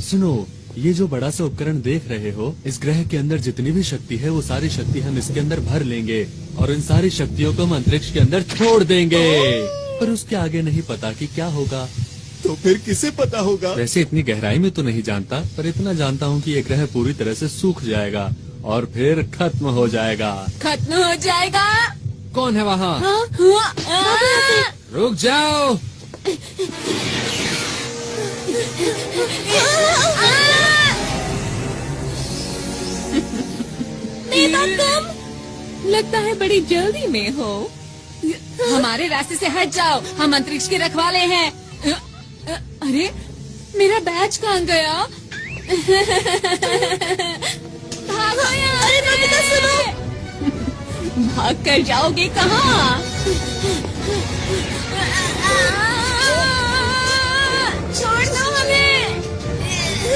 Speaker 11: सुनो, ये जो बड़ा सा उपकरण देख रहे हो, इस ग्रह के अंदर जितनी भी शक्ति है वो सारी शक्ति हम इसके अंदर भर लेंगे और इन सारी शक्तियों को हम अंतरिक्ष के अंदर छोड़ देंगे। पर उसके आगे नहीं पता कि क्या होगा।
Speaker 8: तो फिर किसे पता होगा?
Speaker 11: वैसे इतनी गहराई में तो नहीं जानता, पर इतना जानता हूँ कि ये ग्रह पूरी तरह से सूख जाएगा और फिर खत्म हो जाएगा।
Speaker 1: खत्म हो जाएगा?
Speaker 11: कौन है वहाँ?
Speaker 1: हाँ?
Speaker 11: रुक जाओ।
Speaker 6: मेरा तुम
Speaker 1: लगता है बड़ी जल्दी में हो। हमारे रास्ते से हट जाओ, हम अंतरिक्ष के रखवाले हैं। अरे मेरा बैच कहाँ गया? भागो यार! अरे नोबिता सुनो! भाग कर जाओगे कहाँ? छोड़ दो हमें!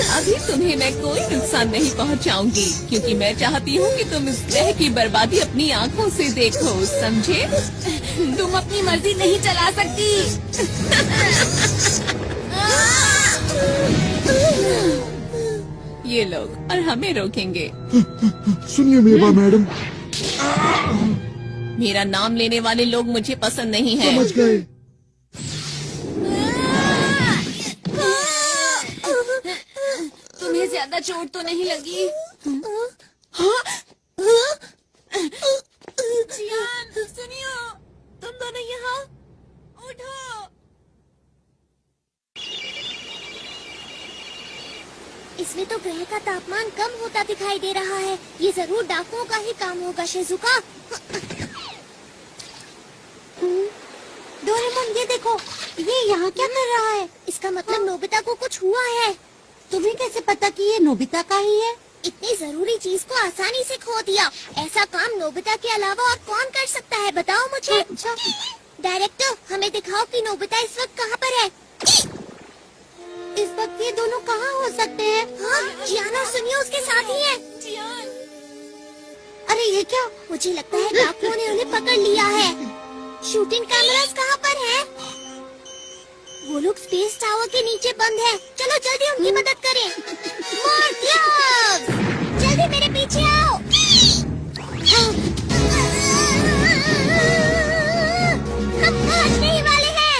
Speaker 1: अभी तुम्हें मैं कोई नुकसान नहीं पहुंचाऊंगी, क्योंकि मैं चाहती हूँ कि तुम इस ग्रह की बर्बादी अपनी आंखों से देखो, समझे? तुम अपनी मर्जी नहीं चला सकती। ये लोग और हमें रोकेंगे।
Speaker 8: सुनिए मेवा मैडम,
Speaker 7: मेरा नाम लेने वाले लोग मुझे पसंद नहीं है।
Speaker 8: समझ गए।
Speaker 1: तुम्हें ज्यादा चोट तो नहीं लगी? जियान, सुनियो, तुम दोनों यहाँ उठो।
Speaker 2: इसमें तो ग्रह का तापमान कम होता दिखाई दे रहा है। ये जरूर डाकुओं का ही काम होगा, शिजुका। डोरेमोन, ये देखो, ये यहाँ क्या कर रहा है? इसका मतलब नोबिता को कुछ हुआ है। तुम्हें कैसे पता कि ये नोबिता का ही है? इतनी जरूरी चीज को आसानी से खो दिया। ऐसा काम नोबिता के अलावा और कौन कर सकता है, बताओ मुझे। अच्छा डायरेक्टर, हमें दिखाओ कि नोबिता इस वक्त कहाँ पर है। इस वक्त ये दोनों कहाँ हो सकते हैं? हाँ, जियान और सुनियो उसके साथ ही है।
Speaker 1: जियान,
Speaker 2: अरे ये क्या? मुझे लगता है डाकुओं ने उन्हें पकड़ लिया है। शूटिंग कैमरास कहाँ पर है? वो लोग स्पेस टावर के नीचे बंद है। चलो जल्दी उनकी मदद करें। मोर्टियस, जल्दी मेरे पीछे आओ। हम पहुंचने ही वाले हैं।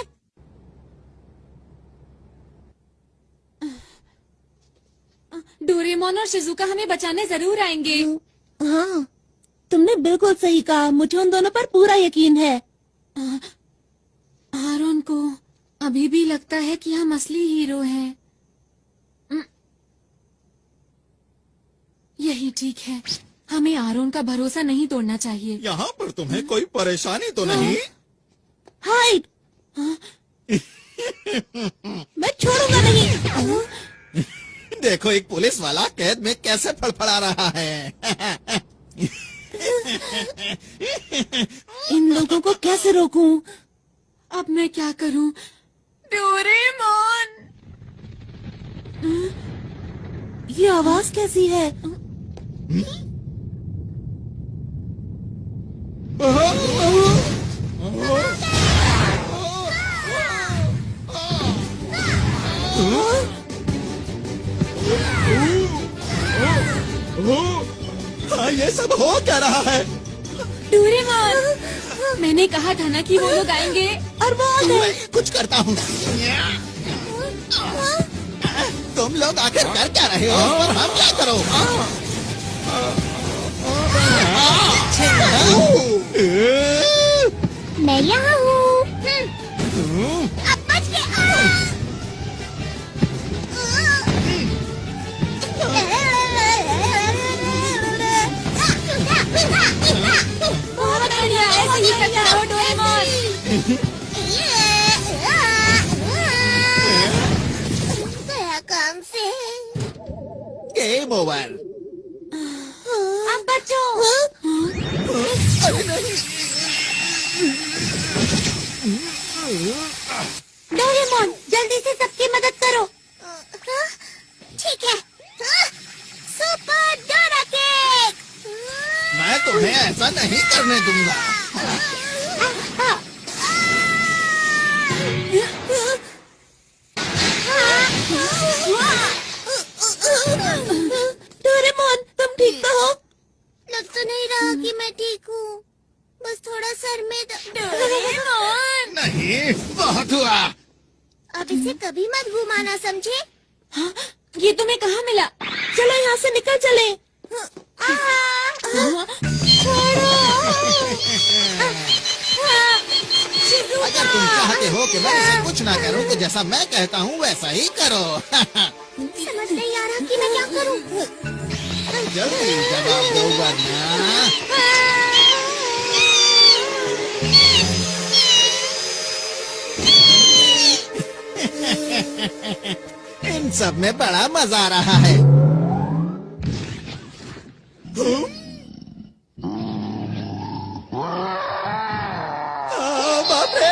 Speaker 1: डोरेमोन और शिजुका हमें बचाने जरूर आएंगे।
Speaker 6: हाँ, तुमने बिल्कुल सही कहा। मुझे उन दोनों पर पूरा यकीन है।
Speaker 1: आरोन को अभी भी लगता है कि हम असली हीरो हैं। यही ठीक है। हमें आरोन का भरोसा नहीं तोड़ना चाहिए।
Speaker 9: यहाँ पर तुम्हें कोई परेशानी तो नहीं?
Speaker 6: हाइड! मैं छोड़ूंगा नहीं।
Speaker 9: देखो, एक पुलिस वाला कैद में कैसे फड़फड़ा रहा है।
Speaker 6: इन लोगों को कैसे रोकूं?
Speaker 1: अब मैं क्या करूं? डोरेमोन!
Speaker 6: ये आवाज कैसी है?
Speaker 9: हाँ, ये सब हो क्या रहा है?
Speaker 1: डोरेमोन, मैंने कहा था ना कि वो लोग आएंगे।
Speaker 6: और वो आ गए।
Speaker 9: कुछ करता हूँ। तुम लोग आखिर कर क्या रहे हो? और हम क्या करो?
Speaker 2: मैं यहाँ हूँ। अब बच के
Speaker 1: बहुत बढ़िया, ऐसे ही करते रहो डोरेमोन।
Speaker 2: गया काम से।
Speaker 9: Game over.
Speaker 2: अब बचो। डोरेमोन, जल्दी से सबकी मदद करो। ठीक है। Super Dora cake.
Speaker 9: मैं तुम्हें ऐसा नहीं करने दूंगा।
Speaker 6: डोरेमोन, तुम ठीक तो हो?
Speaker 2: लग तो नहीं रहा कि मैं ठीक हूँ। बस थोड़ा सर में
Speaker 1: डोरेमोन!
Speaker 9: नहीं, बहुत हुआ।
Speaker 2: अब इसे कभी मत घुमाना, समझे?
Speaker 1: हाँ, ये तुम्हें कहाँ मिला?
Speaker 6: चलो यहाँ से निकल चले।
Speaker 9: अगर तुम चाहते हो कि मैं इसे कुछ ना करूं, तो जैसा मैं कहता हूँ वैसा ही करो।
Speaker 2: समझ नहीं आ रहा कि मैं क्या करूँ।
Speaker 9: जल्दी जवाब दो वरना इन सब में बड़ा मजा आ रहा है। बाप रे!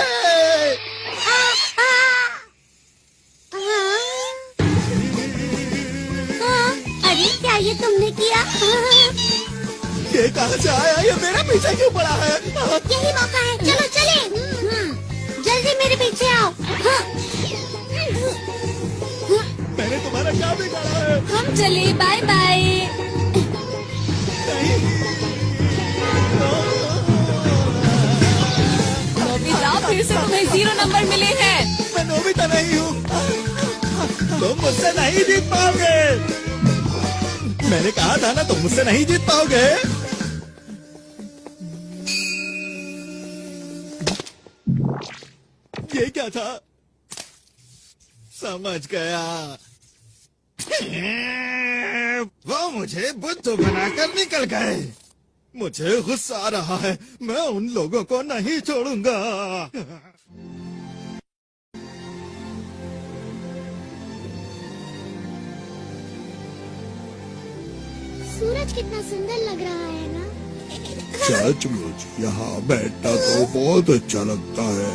Speaker 2: अरे क्या ये तुमने किया?
Speaker 9: ये कहाँ से आया? ये मेरे पीछे क्यों पड़ा है?
Speaker 2: यही मौका है, चलो चले। जल्दी मेरे पीछे आओ।
Speaker 9: मैंने तुम्हारा क्या बिगाड़ा है?
Speaker 1: हम चले, बाय बाय। नोबिता, फिर से तुम्हें 0 नंबर मिले हैं।
Speaker 9: मैं नोबिता नहीं हूँ। तुम मुझसे नहीं जीत पाओगे। मैंने कहा था ना, तुम मुझसे नहीं जीत पाओगे। ये क्या था? समझ गया। वो मुझे बुद्धू बनाकर निकल गए। मुझे गुस्सा आ रहा है। मैं उन लोगों को नहीं छोड़ूंगा।
Speaker 2: सूरज कितना सुंदर लग रहा है ना?
Speaker 8: सचमुच यहाँ बैठना तो बहुत अच्छा लगता है।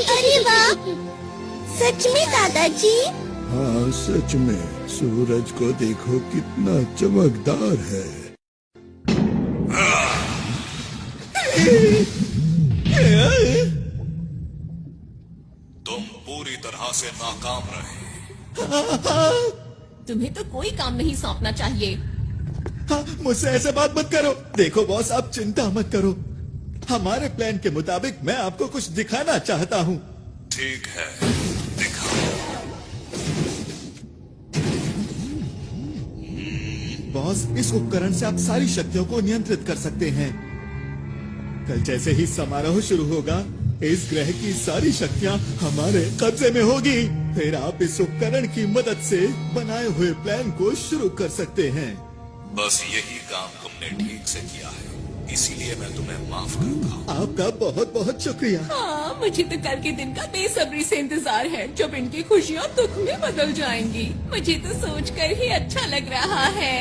Speaker 2: अरे वाह, सच में दादाजी?
Speaker 8: हाँ सच में, सूरज को देखो कितना चमकदार है।
Speaker 5: तुम पूरी तरह से नाकाम रहे।
Speaker 1: तुम्हें तो कोई काम नहीं सौंपना चाहिए।
Speaker 9: हाँ, मुझसे ऐसे बात मत करो। देखो बॉस, आप चिंता मत करो। हमारे प्लान के मुताबिक मैं आपको कुछ दिखाना चाहता हूँ।
Speaker 5: ठीक है, दिखाओ।
Speaker 9: बॉस, इस उपकरण से आप सारी शक्तियों को नियंत्रित कर सकते हैं। कल जैसे ही समारोह शुरू होगा, इस ग्रह की सारी शक्तियाँ हमारे कब्जे में होगी। फिर आप इस उपकरण की मदद से बनाए हुए प्लान को शुरू कर सकते हैं।
Speaker 5: बस यही काम तुमने ठीक से किया है, इसीलिए मैं तुम्हें माफ करता हूँ।
Speaker 9: आपका बहुत बहुत शुक्रिया।
Speaker 1: हाँ, मुझे तो कल के दिन का बेसब्री से इंतजार है, जब इनकी खुशियाँ दुख में बदल जाएंगी। मुझे तो सोचकर ही अच्छा लग रहा है।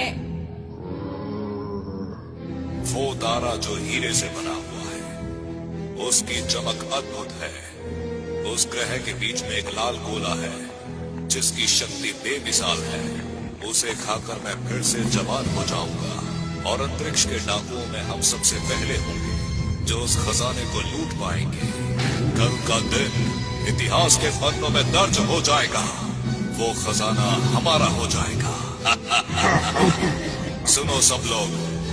Speaker 5: वो तारा जो हीरे से बना हुआ है, उसकी चमक अद्भुत है। उस ग्रह के बीच में एक लाल गोला है, जिसकी शक्ति बेमिसाल है। उसे खाकर मैं फिर से जवान हो जाऊंगा और अंतरिक्ष के डाकुओं में हम सबसे पहले होंगे जो उस खजाने को लूट पाएंगे। कल का दिन इतिहास के पन्नों में दर्ज हो जाएगा। वो खजाना हमारा हो जाएगा। सुनो सब लोग,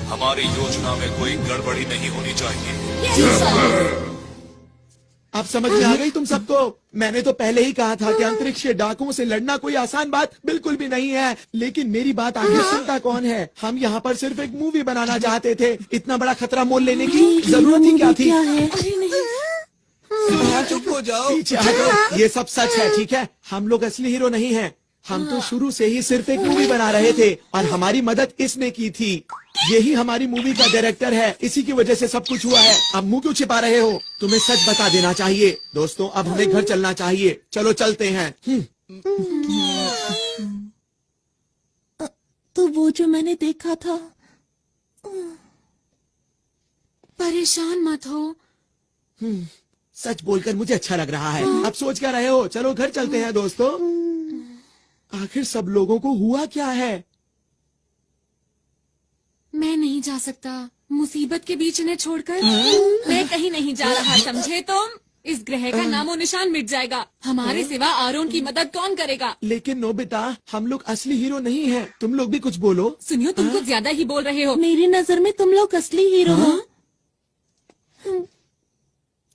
Speaker 5: हमारी योजना में कोई गड़बड़ी नहीं होनी चाहिए।
Speaker 4: अब समझ में आ गई तुम सबको? मैंने तो पहले ही कहा था कि अंतरिक्ष के डाकुओं से लड़ना कोई आसान बात बिल्कुल भी नहीं है। लेकिन मेरी बात आखिर सुनता कौन है? हम यहाँ पर सिर्फ एक मूवी बनाना चाहते थे। इतना बड़ा खतरा मोल लेने की जरूरत ही क्या थी?
Speaker 3: चुप हो जाओ।
Speaker 4: पीछे हटो। ये सब सच है, ठीक है? हम लोग असली हीरो नहीं हैं। हम तो शुरू से ही सिर्फ एक मूवी बना रहे थे और हमारी मदद इसने की थी। यही हमारी मूवी का डायरेक्टर है, इसी की वजह से सब कुछ हुआ है। अब मुंह क्यों छिपा रहे हो? तुम्हें सच बता देना चाहिए। दोस्तों, अब हमें घर चलना चाहिए। चलो चलते हैं।
Speaker 6: तो वो जो मैंने देखा था।
Speaker 1: परेशान मत हो।
Speaker 4: सच बोलकर मुझे अच्छा लग रहा है। अब सोच क्या रहे हो? चलो घर चलते हैं दोस्तों। आखिर सब लोगों को हुआ क्या है?
Speaker 1: मैं नहीं जा सकता, मुसीबत के बीच इन्हें छोड़कर। मैं कहीं नहीं जा रहा, समझे तुम? इस ग्रह का नामो निशान मिट जाएगा। हमारे सिवा आरोन की मदद कौन करेगा?
Speaker 4: लेकिन नोबिता, हम लोग असली हीरो नहीं हैं। तुम लोग भी कुछ बोलो।
Speaker 1: सुनियो, तुम कुछ ज्यादा ही बोल रहे हो।
Speaker 6: मेरी नजर में तुम लोग असली हीरो हो।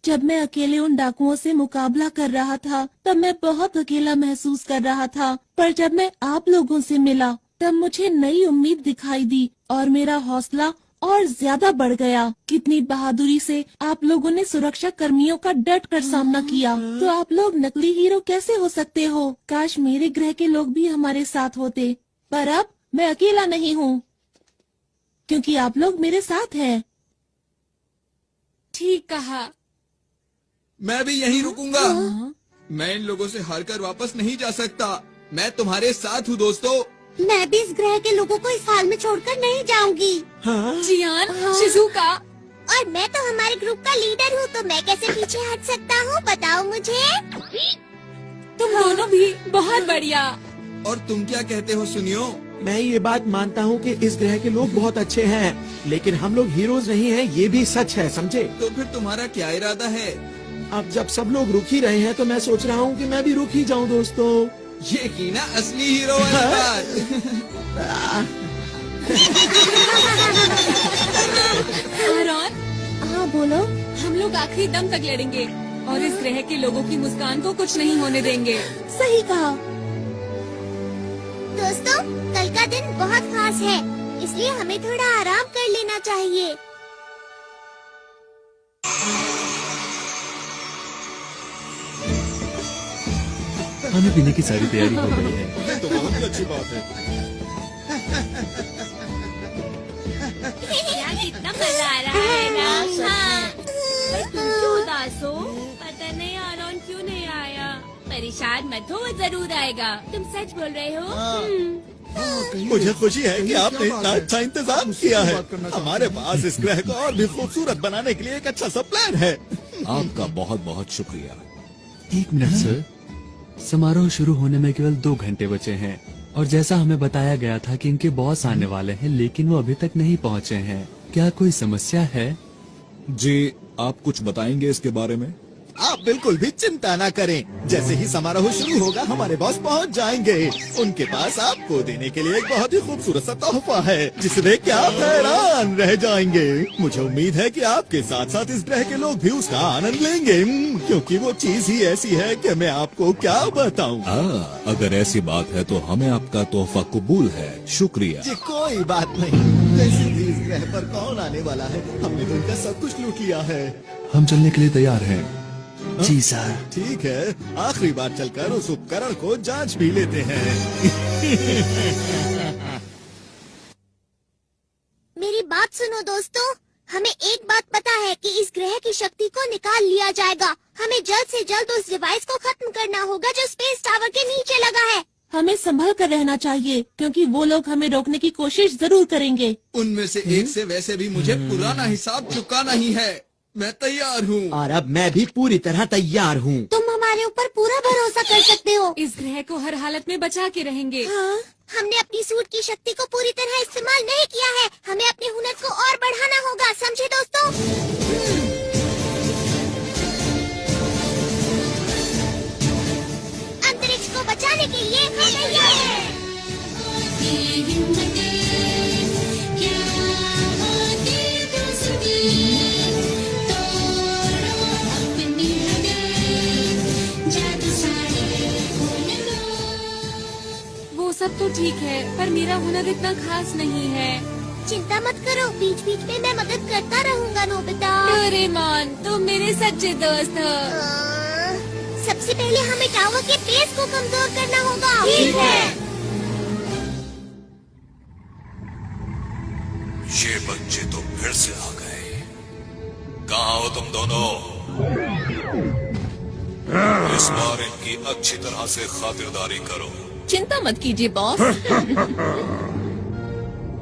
Speaker 6: जब मैं अकेले उन डाकुओं से मुकाबला कर रहा था, तब मैं बहुत अकेला महसूस कर रहा था। पर जब मैं आप लोगों से मिला, तब मुझे नई उम्मीद दिखाई दी और मेरा हौसला और ज्यादा बढ़ गया। कितनी बहादुरी से आप लोगों ने सुरक्षा कर्मियों का डट कर सामना किया। तो आप लोग नकली हीरो कैसे हो सकते हो? काश मेरे ग्रह के लोग भी हमारे साथ होते। पर अब मैं अकेला नहीं हूँ, क्योंकि आप लोग मेरे साथ हैं।
Speaker 1: ठीक कहा।
Speaker 3: मैं भी यहीं रुकूंगा। मैं इन लोगों से हारकर वापस नहीं जा सकता। मैं तुम्हारे साथ हूँ दोस्तों।
Speaker 2: मैं भी इस ग्रह के लोगों को इस हाल में छोड़कर नहीं जाऊंगी।
Speaker 1: जियान, शिजुका,
Speaker 2: और मैं तो हमारे ग्रुप का लीडर हूँ, तो मैं कैसे पीछे हट सकता हूँ, बताओ मुझे।
Speaker 1: तुम दोनों भी बहुत बढ़िया।
Speaker 3: और तुम क्या कहते हो सुनियो?
Speaker 4: मैं ये बात मानता हूँ कि इस ग्रह के लोग बहुत अच्छे हैं, लेकिन हम लोग हीरोज नहीं हैं, ये भी सच है, समझे?
Speaker 3: तो फिर तुम्हारा क्या इरादा है?
Speaker 4: अब जब सब लोग रुक ही रहे हैं तो मैं सोच रहा हूँ कि मैं भी रुक ही जाऊँ दोस्तों।
Speaker 3: ये की ना असली हीरो वाली बात।
Speaker 1: आरॉन,
Speaker 6: हाँ बोलो।
Speaker 1: हम लोग आखिरी दम तक लड़ेंगे और इस ग्रह के लोगों की मुस्कान को कुछ नहीं होने देंगे।
Speaker 6: सही कहा।
Speaker 2: दोस्तों, कल का दिन बहुत खास है, इसलिए हमें थोड़ा आराम कर लेना चाहिए।
Speaker 11: खाने पीने की सारी तैयारी हो गई है।
Speaker 9: ये तो बहुत ही अच्छी बात है।
Speaker 7: यार कितना मजा आ रहा है ना। हाँ। पर तुम क्यों उदास हो? पता नहीं आरॉन क्यों नहीं आया। परेशान मत हो, वो जरूर आएगा। तुम सच बोल रहे हो?
Speaker 9: मुझे खुशी है कि आपने इतना अच्छा इंतजाम किया है। हमारे पास इस ग्रह को और भी खूबसूरत बनाने के लिए एक अच्छा सा प्लान है।
Speaker 5: आपका बहुत बहुत शुक्रिया।
Speaker 11: 1 मिनट सर, समारोह शुरू होने में केवल 2 घंटे बचे हैं और जैसा हमें बताया गया था कि इनके बॉस आने वाले हैं, लेकिन वो अभी तक नहीं पहुंचे हैं। क्या कोई समस्या है?
Speaker 5: जी, आप कुछ बताएंगे इसके बारे में?
Speaker 9: आप बिल्कुल भी चिंता ना करें। जैसे ही समारोह शुरू होगा हमारे बॉस पहुंच जाएंगे। उनके पास आपको देने के लिए एक बहुत ही खूबसूरत सा तोहफा है, जिसे देख के आप हैरान रह जाएंगे। मुझे उम्मीद है कि आपके साथ साथ इस ग्रह के लोग भी उसका आनंद लेंगे, क्योंकि वो चीज ही ऐसी है कि मैं आपको क्या बताऊं।
Speaker 5: अगर ऐसी बात है तो हमें आपका तोहफा कबूल है। शुक्रिया
Speaker 9: जी कोई बात नहीं। वैसे भी इस ग्रह पर कौन आने वाला है? हमने तो इनका सब कुछ लूट लिया है।
Speaker 11: हम चलने के लिए तैयार हैं। जी सर।
Speaker 9: ठीक है, आखिरी बार चलकर उस उपकरण को जांच भी लेते हैं।
Speaker 2: मेरी बात सुनो दोस्तों, हमें एक बात पता है कि इस ग्रह की शक्ति को निकाल लिया जाएगा। हमें जल्द से जल्द उस डिवाइस को खत्म करना होगा जो स्पेस टावर के नीचे लगा है।
Speaker 6: हमें संभल कर रहना चाहिए, क्योंकि वो लोग हमें रोकने की कोशिश जरूर करेंगे।
Speaker 3: उनमें से एक से वैसे भी मुझे पुराना हिसाब चुकाना ही है। मैं तैयार हूँ।
Speaker 4: और अब मैं भी पूरी तरह तैयार हूँ।
Speaker 2: तुम हमारे ऊपर पूरा भरोसा कर सकते हो।
Speaker 1: इस ग्रह को हर हालत में बचा के रहेंगे।
Speaker 2: हाँ, हमने अपनी सूट की शक्ति को पूरी तरह इस्तेमाल नहीं किया है। हमें अपने हुनर को और बढ़ाना होगा, समझे दोस्तों? अंतरिक्ष को बचाने के लिए हम तैयार हैं।
Speaker 1: वो सब तो ठीक है, पर मेरा हुनर इतना खास नहीं है।
Speaker 2: चिंता मत करो, बीच बीच में मैं मदद करता रहूंगा नोबिता।
Speaker 1: डोरेमोन, तुम मेरे सच्चे दोस्त हो।
Speaker 2: सबसे पहले हमें टावर के बेस को कमजोर करना होगा।
Speaker 1: ठीक है।
Speaker 5: ये बच्चे तो फिर से आ गए। कहाँ हो तुम दोनों? इस बार इनकी अच्छी तरह से खातिरदारी करो।
Speaker 7: चिंता मत कीजिए बॉस।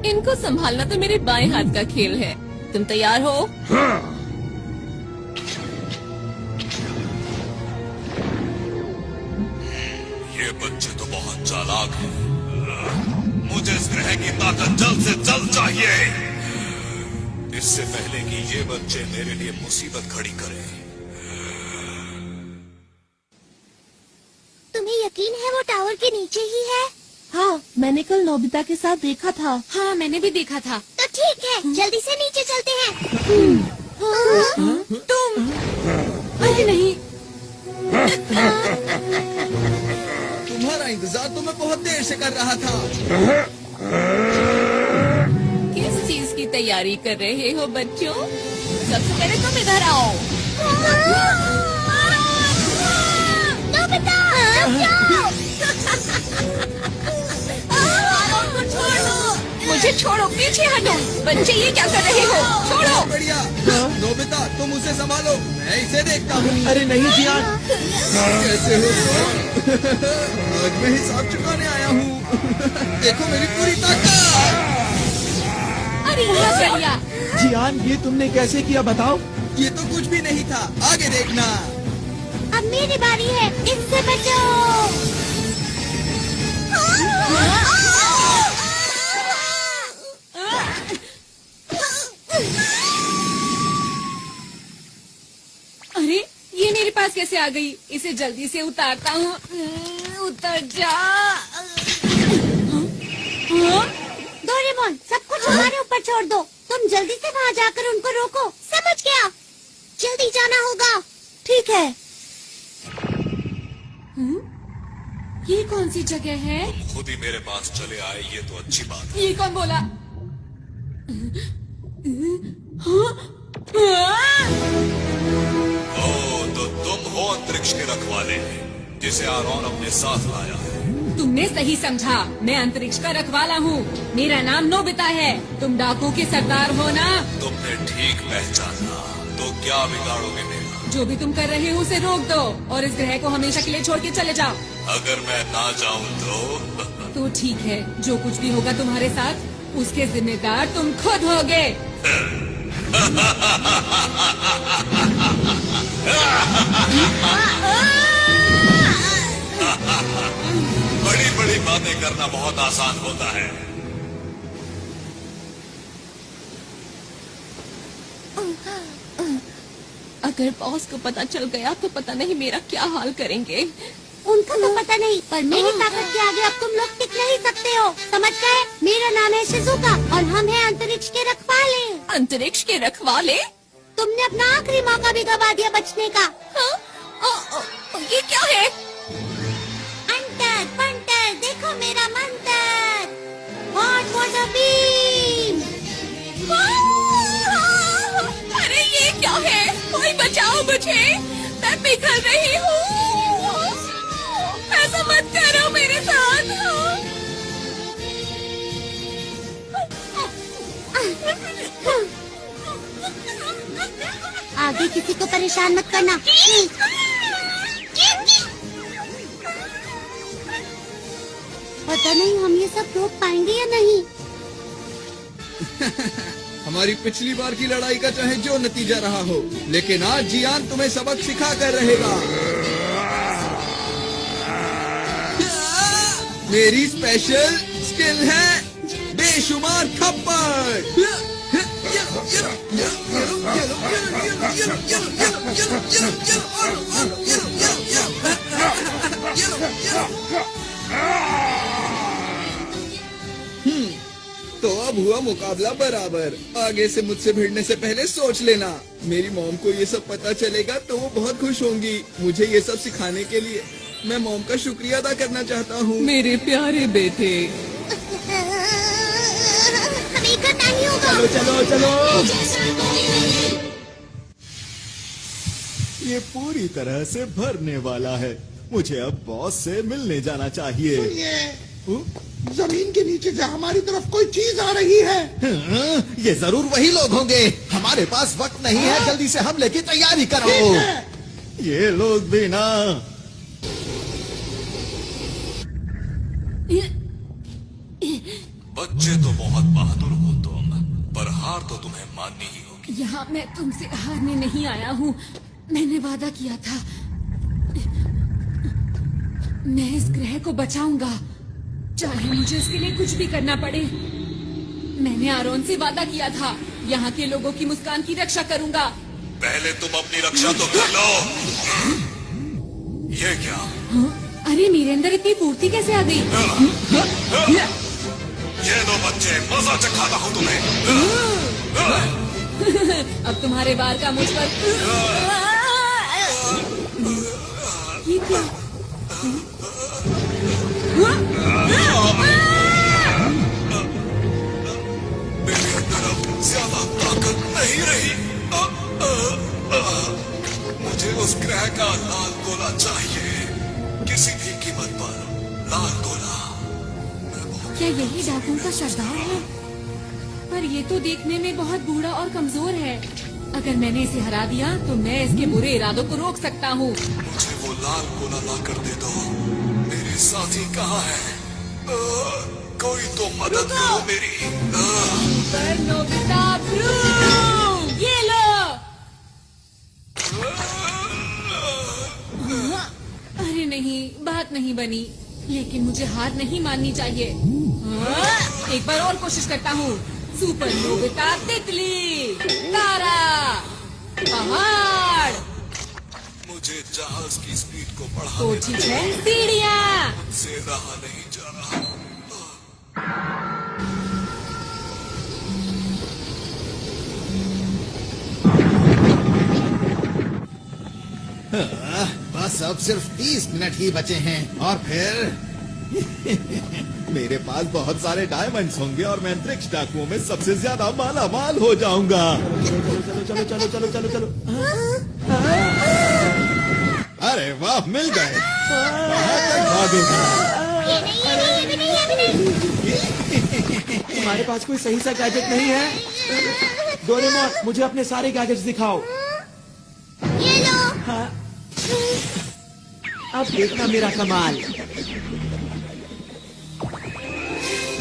Speaker 7: इनको संभालना तो मेरे बाएं हाथ का खेल है। तुम तैयार हो?
Speaker 5: ये बच्चे तो बहुत चालाक हैं। मुझे इस ग्रह की ताकत जल्द से जल्द चाहिए, इससे पहले कि ये बच्चे मेरे लिए मुसीबत खड़ी करें।
Speaker 2: तुम्हें यकीन है वो टावर के नीचे ही है?
Speaker 6: हाँ, मैंने कल नोबिता के साथ देखा था।
Speaker 1: हाँ, मैंने भी देखा था।
Speaker 2: तो ठीक है, जल्दी से नीचे चलते हैं।
Speaker 1: तुम? अरे नहीं।
Speaker 3: तुम्हारा इंतजार तो मैं बहुत देर से कर रहा था।
Speaker 7: किस चीज की तैयारी कर रहे हो बच्चों? सबसे पहले तुम इधर आओ।
Speaker 2: नोबिता, रुक जाओ।
Speaker 7: आरॉन को छोड़ दो। मुझे
Speaker 1: छोड़ो, पीछे हटो। बच्चे ये क्या कर रहे हो? छोड़ो।
Speaker 3: बढ़िया। नोबिता तुम उसे संभालो, मैं इसे देखता हूँ।
Speaker 4: अरे नहीं जियान,
Speaker 3: कैसे हो तुम? आज मैं हिसाब चुकाने आया हूँ। देखो मेरी पूरी ताकत।
Speaker 1: अरे क्या कर लिया?
Speaker 4: जियान ये तुमने कैसे किया बताओ?
Speaker 3: ये तो कुछ भी नहीं था, आगे देखना।
Speaker 2: अब मेरी बारी है, इससे बचो।
Speaker 1: अरे ये मेरे पास कैसे आ गई? इसे जल्दी से उतारता हूँ। उतर जा।
Speaker 2: डोरेमोन, सब कुछ हमारे ऊपर छोड़ दो। तुम जल्दी से वहाँ जाकर उनको रोको, समझ गया? जल्दी जाना होगा।
Speaker 6: ठीक है।
Speaker 1: ये कौन सी जगह है?
Speaker 5: तुम खुद ही मेरे पास चले आए, ये तो अच्छी बात है।
Speaker 1: ये कौन बोला?
Speaker 5: ओ, तो तुम हो अंतरिक्ष के रखवाले, जिसे आरोन अपने साथ लाया है।
Speaker 1: तुमने सही समझा, मैं अंतरिक्ष का रखवाला हूँ। मेरा नाम नोबिता है। तुम डाकू के सरदार हो ना?
Speaker 5: तुमने ठीक पहचाना। तो क्या बिगाड़ोगे मेरा?
Speaker 1: जो भी तुम कर रहे हो उसे रोक दो और इस ग्रह को हमेशा के लिए छोड़ के चले जाओ।
Speaker 5: अगर मैं ना जाऊँ
Speaker 1: तो ठीक है, जो कुछ भी होगा तुम्हारे साथ, उसके जिम्मेदार तुम खुद होगे।
Speaker 5: बड़ी बड़ी बातें करना बहुत आसान होता है।
Speaker 6: अगर बॉस को पता चल गया तो पता नहीं मेरा क्या हाल करेंगे।
Speaker 2: उनका तो पता नहीं, पर मेरी ताकत के आगे अब तुम लोग टिक नहीं सकते हो, समझ गए? मेरा नाम है शिजुका और हम हैं अंतरिक्ष के रखवाले।
Speaker 6: अंतरिक्ष के रखवाले?
Speaker 2: तुमने अपना आखिरी मौका भी गवा दिया बचने का।
Speaker 6: ये क्या है?
Speaker 2: अंतर पंटर, देखो मेरा मंत्र, हॉट वाटर बीम।
Speaker 6: अरे ये क्या है? कोई बचाओ मुझे, मैं पिघल रही हूँ। ऐसा मत करो मेरे साथ।
Speaker 2: आगे किसी को परेशान मत करना। पता नहीं हम ये सब रोक पाएंगे या नहीं।
Speaker 3: हमारी पिछली बार की लड़ाई का चाहे जो नतीजा रहा हो, लेकिन आज जियान तुम्हें सबक सिखा कर रहेगा। मेरी स्पेशल स्किल है बेशुमार थप्पड़। तो अब हुआ मुकाबला बराबर। आगे से मुझसे भिड़ने से पहले सोच लेना। मेरी मॉम को ये सब पता चलेगा तो वो बहुत खुश होंगी। मुझे ये सब सिखाने के लिए मैं मॉम का शुक्रिया अदा करना चाहता हूँ।
Speaker 6: मेरे प्यारे बेटे,
Speaker 2: हमें करना ही होगा।
Speaker 4: चलो चलो चलो।
Speaker 9: ये पूरी तरह से भरने वाला है। मुझे अब बॉस से मिलने जाना चाहिए।
Speaker 10: जमीन के नीचे से हमारी तरफ कोई चीज आ रही है।
Speaker 9: ये जरूर वही लोग होंगे। हमारे पास वक्त नहीं है, जल्दी से हमले की तैयारी करो। ये लोग भी ना।
Speaker 5: बच्चे तो बहुत बहादुर हो तुम, पर हार तो तुम्हें माननी ही होगी।
Speaker 1: यहाँ मैं तुमसे हारने नहीं आया हूँ। मैंने वादा किया था, मैं इस ग्रह को बचाऊंगा, चाहे मुझे इसके लिए कुछ भी करना पड़े। मैंने आरोन से वादा किया था, यहाँ के लोगों की मुस्कान की रक्षा करूंगा।
Speaker 5: पहले तुम अपनी रक्षा तो कर लो। ये क्या?
Speaker 1: अरे मेरे अंदर इतनी फुर्ती कैसे आ गई?
Speaker 5: ये दो बच्चे, मजा चखाता हूँ तुम्हें।
Speaker 1: अब तुम्हारे बाल का मुझ पर ये क्या?
Speaker 5: मेरे अंदर अब ज्यादा ताकत नहीं रही। मुझे उस ग्रह का लाल गोला चाहिए, किसी भी कीमत पर लाल गोला।
Speaker 1: क्या यही डाकुओं का सरदार है? पर ये तो देखने में बहुत बूढ़ा और कमजोर है। अगर मैंने इसे हरा दिया तो मैं इसके बुरे इरादों को रोक सकता हूँ।
Speaker 5: मुझे वो लाल गोला ला कर दे दो। मेरे साथी कहाँ है? कोई तो मदद करो मेरी।
Speaker 1: पर नोबिता ब्रूम, ये लो। अरे नहीं, बात नहीं बनी, लेकिन मुझे हार नहीं माननी चाहिए। एक बार और कोशिश करता हूँ। सुपर नोबिता तितली, तारा, पहाड़।
Speaker 5: मुझे जहाज की स्पीड को
Speaker 1: तो
Speaker 5: बढ़ाने
Speaker 1: ठीक है, सीढ़ियाँ।
Speaker 5: से रहा नहीं जा रहा।
Speaker 9: बस अब सिर्फ 30 मिनट ही बचे हैं और फिर मेरे पास बहुत सारे डायमंड्स होंगे और मैं अंतरिक्ष डाकुओं में सबसे ज्यादा माला माल हो जाऊंगा।
Speaker 4: चलो चलो चलो चलो चलो चलो।
Speaker 9: अरे वाह, मिल गए। कहाँ तक भागेगा?
Speaker 4: तुम्हारे पास कोई सही सा गैजेट नहीं है? डोरेमोन, मुझे अपने सारे गैजेट्स दिखाओ।
Speaker 2: ये लो।
Speaker 4: हाँ। अब देखना मेरा कमाल।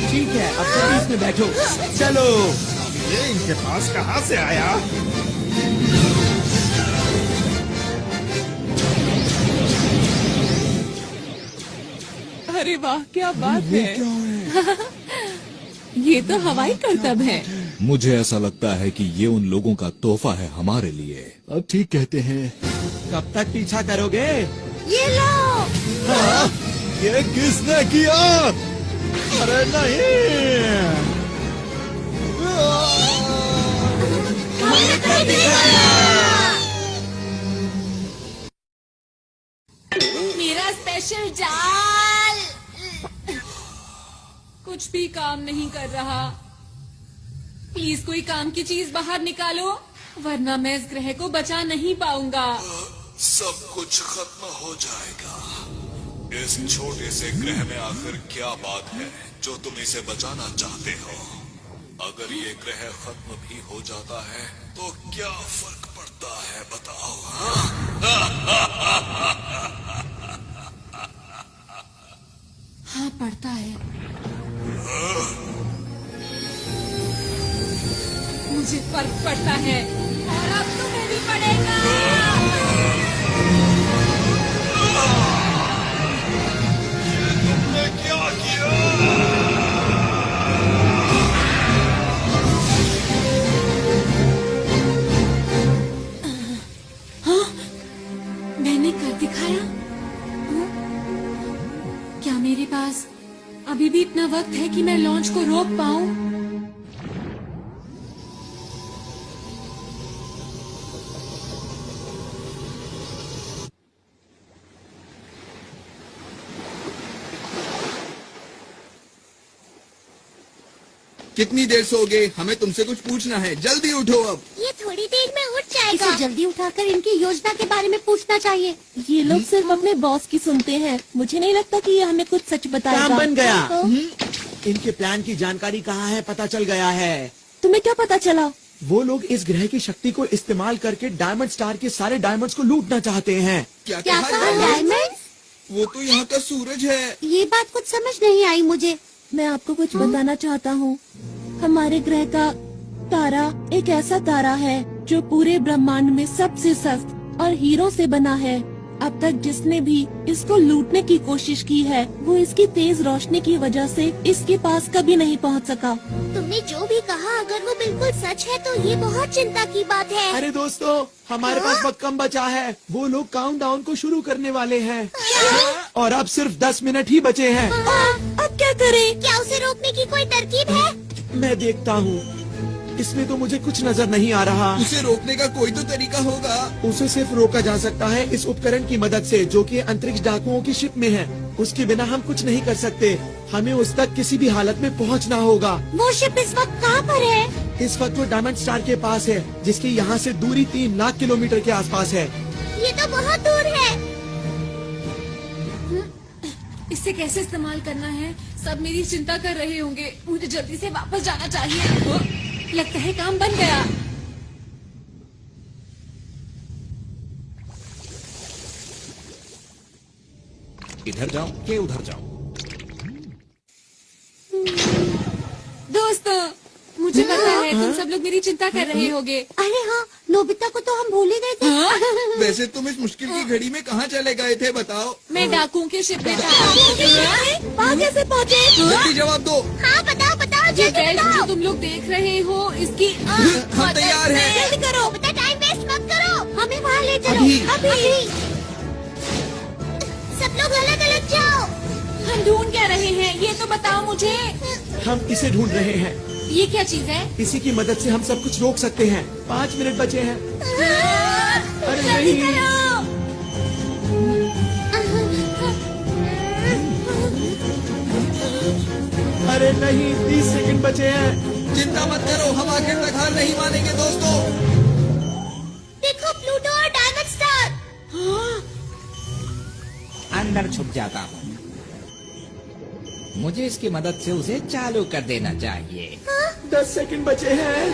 Speaker 4: ठीक है, अब तो इसमें बैठो। चलो।
Speaker 10: ये इनके पास कहाँ से आया?
Speaker 1: अरे वाह, क्या बात है। ये तो हवाई करतब है।
Speaker 5: मुझे ऐसा लगता है कि ये उन लोगों का तोहफा है हमारे लिए।
Speaker 9: अब ठीक कहते हैं।
Speaker 4: कब तक पीछा करोगे?
Speaker 2: ये लो।
Speaker 9: हाँ, ये किसने किया? अरे नहीं।
Speaker 1: मेरा स्पेशल जाल कुछ भी काम नहीं कर रहा। प्लीज कोई काम की चीज बाहर निकालो, वरना मैं इस ग्रह को बचा नहीं पाऊंगा।
Speaker 5: सब कुछ खत्म हो जाएगा। इस छोटे से ग्रह में आखिर क्या बात है जो तुम इसे बचाना चाहते हो? अगर ये ग्रह खत्म भी हो जाता है तो क्या फर्क पड़ता है, बताओ?
Speaker 1: हाँ, पड़ता है। मुझे फर्क पड़ता है और अब तुम्हें भी पड़ेगा।
Speaker 5: तुमने क्या किया?
Speaker 1: हाँ, मैंने कर दिखाया। हाँ? क्या मेरे पास अभी भी इतना वक्त है कि मैं लॉन्च को रोक पाऊं?
Speaker 3: कितनी देर सोओगे? हमें तुमसे कुछ पूछना है, जल्दी उठो अब।
Speaker 2: ये थोड़ी देर में उठ जाएगा। इसे जल्दी उठाकर इनकी योजना के बारे में पूछना चाहिए।
Speaker 6: ये लोग सिर्फ अपने बॉस की सुनते हैं। मुझे नहीं लगता कि ये हमें कुछ सच बताएगा।
Speaker 4: काम बन गया।
Speaker 6: तो?
Speaker 4: इनके प्लान की जानकारी कहाँ है पता चल गया है।
Speaker 6: तुम्हें क्या पता चला?
Speaker 4: वो लोग इस ग्रह की शक्ति को इस्तेमाल करके डायमंड स्टार के सारे डायमंड्स को लूटना चाहते हैं।
Speaker 3: क्या
Speaker 2: क्या कहा? डायमंड?
Speaker 3: वो तो यहाँ का सूरज है।
Speaker 2: ये बात कुछ समझ नहीं आई मुझे।
Speaker 6: मैं आपको कुछ बताना चाहता हूँ। हमारे ग्रह का तारा एक ऐसा तारा है जो पूरे ब्रह्मांड में सबसे सख्त और हीरो से बना है। अब तक जिसने भी इसको लूटने की कोशिश की है वो इसकी तेज रोशनी की वजह से इसके पास कभी नहीं पहुंच सका।
Speaker 2: तुमने जो भी कहा अगर वो बिल्कुल सच है तो ये बहुत चिंता की बात है।
Speaker 4: अरे दोस्तों, हमारे पास वक्त कम बचा है। वो लोग काउंटडाउन को शुरू करने वाले हैं और अब सिर्फ 10 मिनट ही बचे हैं।
Speaker 6: अब क्या करें?
Speaker 2: क्या उसे रोकने की कोई तरकीब है?
Speaker 4: मैं देखता हूँ। इसमें तो मुझे कुछ नजर नहीं आ रहा।
Speaker 3: उसे रोकने का कोई तो तरीका होगा।
Speaker 4: उसे सिर्फ रोका जा सकता है इस उपकरण की मदद से जो कि अंतरिक्ष डाकुओं की शिप में है। उसके बिना हम कुछ नहीं कर सकते। हमें उस तक किसी भी हालत में पहुंचना होगा।
Speaker 2: वो शिप इस वक्त कहाँ पर है?
Speaker 4: इस वक्त वो डायमंड स्टार के पास है, जिसकी यहाँ से दूरी 3 लाख किलोमीटर के आसपास है।
Speaker 2: ये तो बहुत दूर है।
Speaker 1: इसे इसे कैसे इस्तेमाल करना है, सब मेरी चिंता कर रहे होंगे। मुझे जल्दी से वापस जाना चाहिए। लगता है काम बन गया।
Speaker 12: इधर जाओ के उधर जाओ।
Speaker 1: दोस्तों, मुझे पता है तुम सब लोग मेरी चिंता कर रहे होगे।
Speaker 2: अरे हाँ, नोबिता को तो हम भूल ही गए थे।
Speaker 3: वैसे तुम इस मुश्किल की घड़ी में कहाँ चले गए थे बताओ?
Speaker 1: मैं डाकुओं के शिप में था।
Speaker 2: वहाँ कैसे पहुँचे?
Speaker 3: जल्दी जवाब दो।
Speaker 2: हाँ बताओ बताओ
Speaker 1: ये
Speaker 2: जल्दी
Speaker 1: बेल्ट
Speaker 2: बताओ।
Speaker 1: जो तुम लोग देख रहे हो, इसकी
Speaker 3: हम तैयार हैं।
Speaker 2: जल्दी करो, बता टाइम वेस्ट मत करो, हमें वहाँ ले चलो
Speaker 4: अभी।
Speaker 2: अभी। सब लोग अलग अलग जाओ।
Speaker 1: हम ढूंढ क्या रहे हैं, ये तो बताओ मुझे।
Speaker 4: हम इसे ढूंढ रहे हैं।
Speaker 1: ये क्या चीज है?
Speaker 4: इसी की मदद से हम सब कुछ रोक सकते हैं। 5 मिनट बचे हैं। अरे
Speaker 1: जल्दी
Speaker 4: नहीं।
Speaker 1: करो।
Speaker 4: अरे नहीं, 30 सेकंड बचे हैं।
Speaker 3: चिंता मत करो, हम आखिर तक हार नहीं मानेंगे दोस्तों।
Speaker 2: देखो प्लूटो और डायमंड स्टार।
Speaker 12: अंदर छुप जाता हूँ। मुझे इसकी मदद से उसे चालू कर देना चाहिए।
Speaker 4: 10 सेकंड बचे हैं।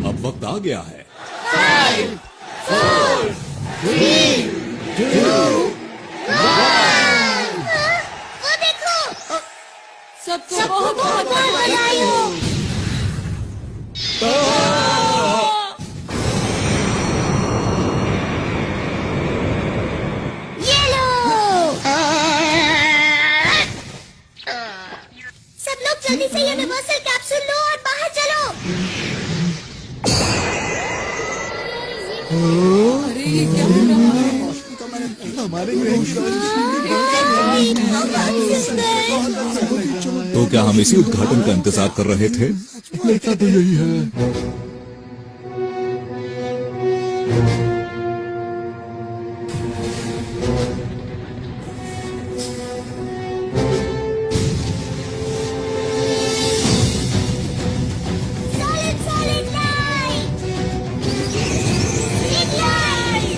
Speaker 5: अब वक्त आ गया है।
Speaker 2: 5, 4, 3, 2, 1। वो देखो,
Speaker 1: सबको बहुत बहुत
Speaker 2: बधाई हो। ये लो। सब लोग जल्दी से यूनिवर्सल कैप्सूल लो और बाहर चलो।
Speaker 1: अरे ये क्या हो रहा है?
Speaker 9: हमारे ग्रह की
Speaker 5: तो क्या हम इसी उद्घाटन का इंतजार कर रहे थे?
Speaker 9: लगता तो यही है।
Speaker 2: Solid, solid light. Big light.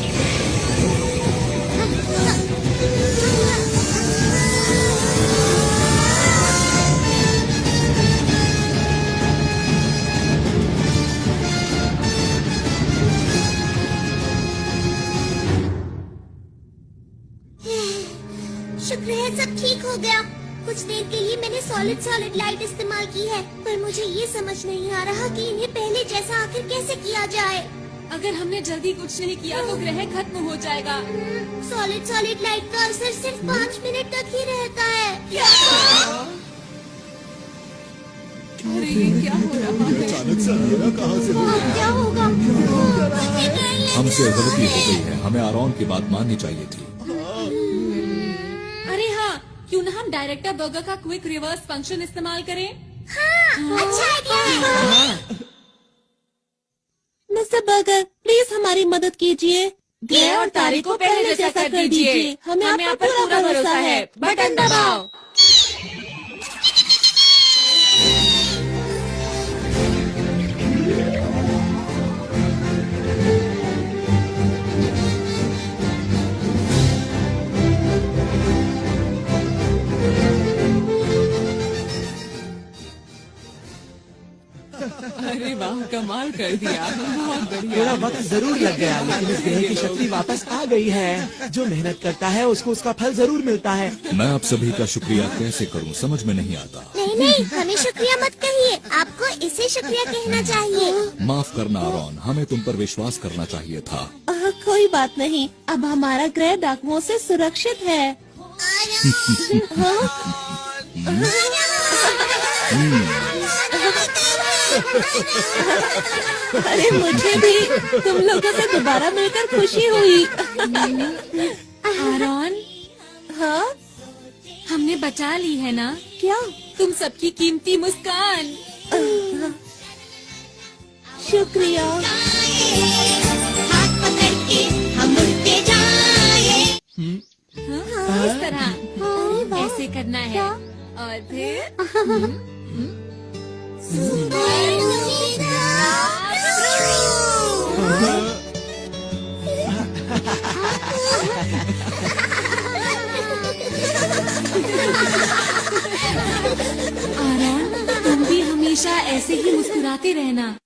Speaker 2: शुक्र है सब ठीक हो गया। कुछ देर के लिए मैंने सॉलिड लाइट इस्तेमाल की है, पर मुझे ये समझ नहीं आ रहा कि इन्हें पहले जैसा आखिर कैसे किया जाए।
Speaker 1: अगर हमने जल्दी कुछ नहीं किया तो ग्रह खत्म हो जाएगा।
Speaker 2: सॉलिड लाइट का असर सिर्फ 5 मिनट तक ही रहता है।
Speaker 1: अरे ये क्या हो रहा है?
Speaker 9: अचानक से अंधेरा कहाँ से हो गया?
Speaker 2: क्या होगा?
Speaker 5: हमसे गलती हो गई है, हमें आरोन की बात माननी चाहिए थी।
Speaker 1: अरे हाँ, क्यों ना हम डायरेक्टर बर्गर का क्विक रिवर्स फंक्शन इस्तेमाल करें?
Speaker 2: हाँ, अच्छा आइडिया है।
Speaker 6: मिस्टर बर्गर, प्लीज हमारी मदद कीजिए।
Speaker 1: ग्रह और तारे को पहले जैसा कर दीजिए।
Speaker 6: हमें आप पर पूरा भरोसा है।
Speaker 1: बटन दबाओ। अरे वाह, कमाल कर दिया, बहुत बढ़िया।
Speaker 4: थोड़ा वक्त जरूर लग गया, लेकिन इस ग्रह की शक्ति वापस आ गई है। जो मेहनत करता है उसको उसका फल जरूर मिलता है।
Speaker 5: मैं आप सभी का शुक्रिया कैसे करूं, समझ में नहीं आता।
Speaker 2: नहीं, हमें शुक्रिया मत कहिए, आपको इसे शुक्रिया कहना चाहिए।
Speaker 5: माफ करना आरोन, हमें तुम पर विश्वास करना चाहिए था।
Speaker 6: कोई बात नहीं, अब हमारा ग्रह डाकुओं से सुरक्षित है। अरे मुझे भी तुम लोगों से दोबारा मिलकर खुशी हुई।
Speaker 1: आरोन,
Speaker 6: हाँ,
Speaker 1: हमने बचा ली है ना?
Speaker 6: क्या?
Speaker 1: तुम सबकी कीमती मुस्कान।
Speaker 6: शुक्रिया।
Speaker 2: हाथ पकड़ के हम उड़ते जाए।
Speaker 1: हाँ, इस तरह ऐसे करना है और फिर आरॉन, तुम भी हमेशा ऐसे ही मुस्कुराते रहना।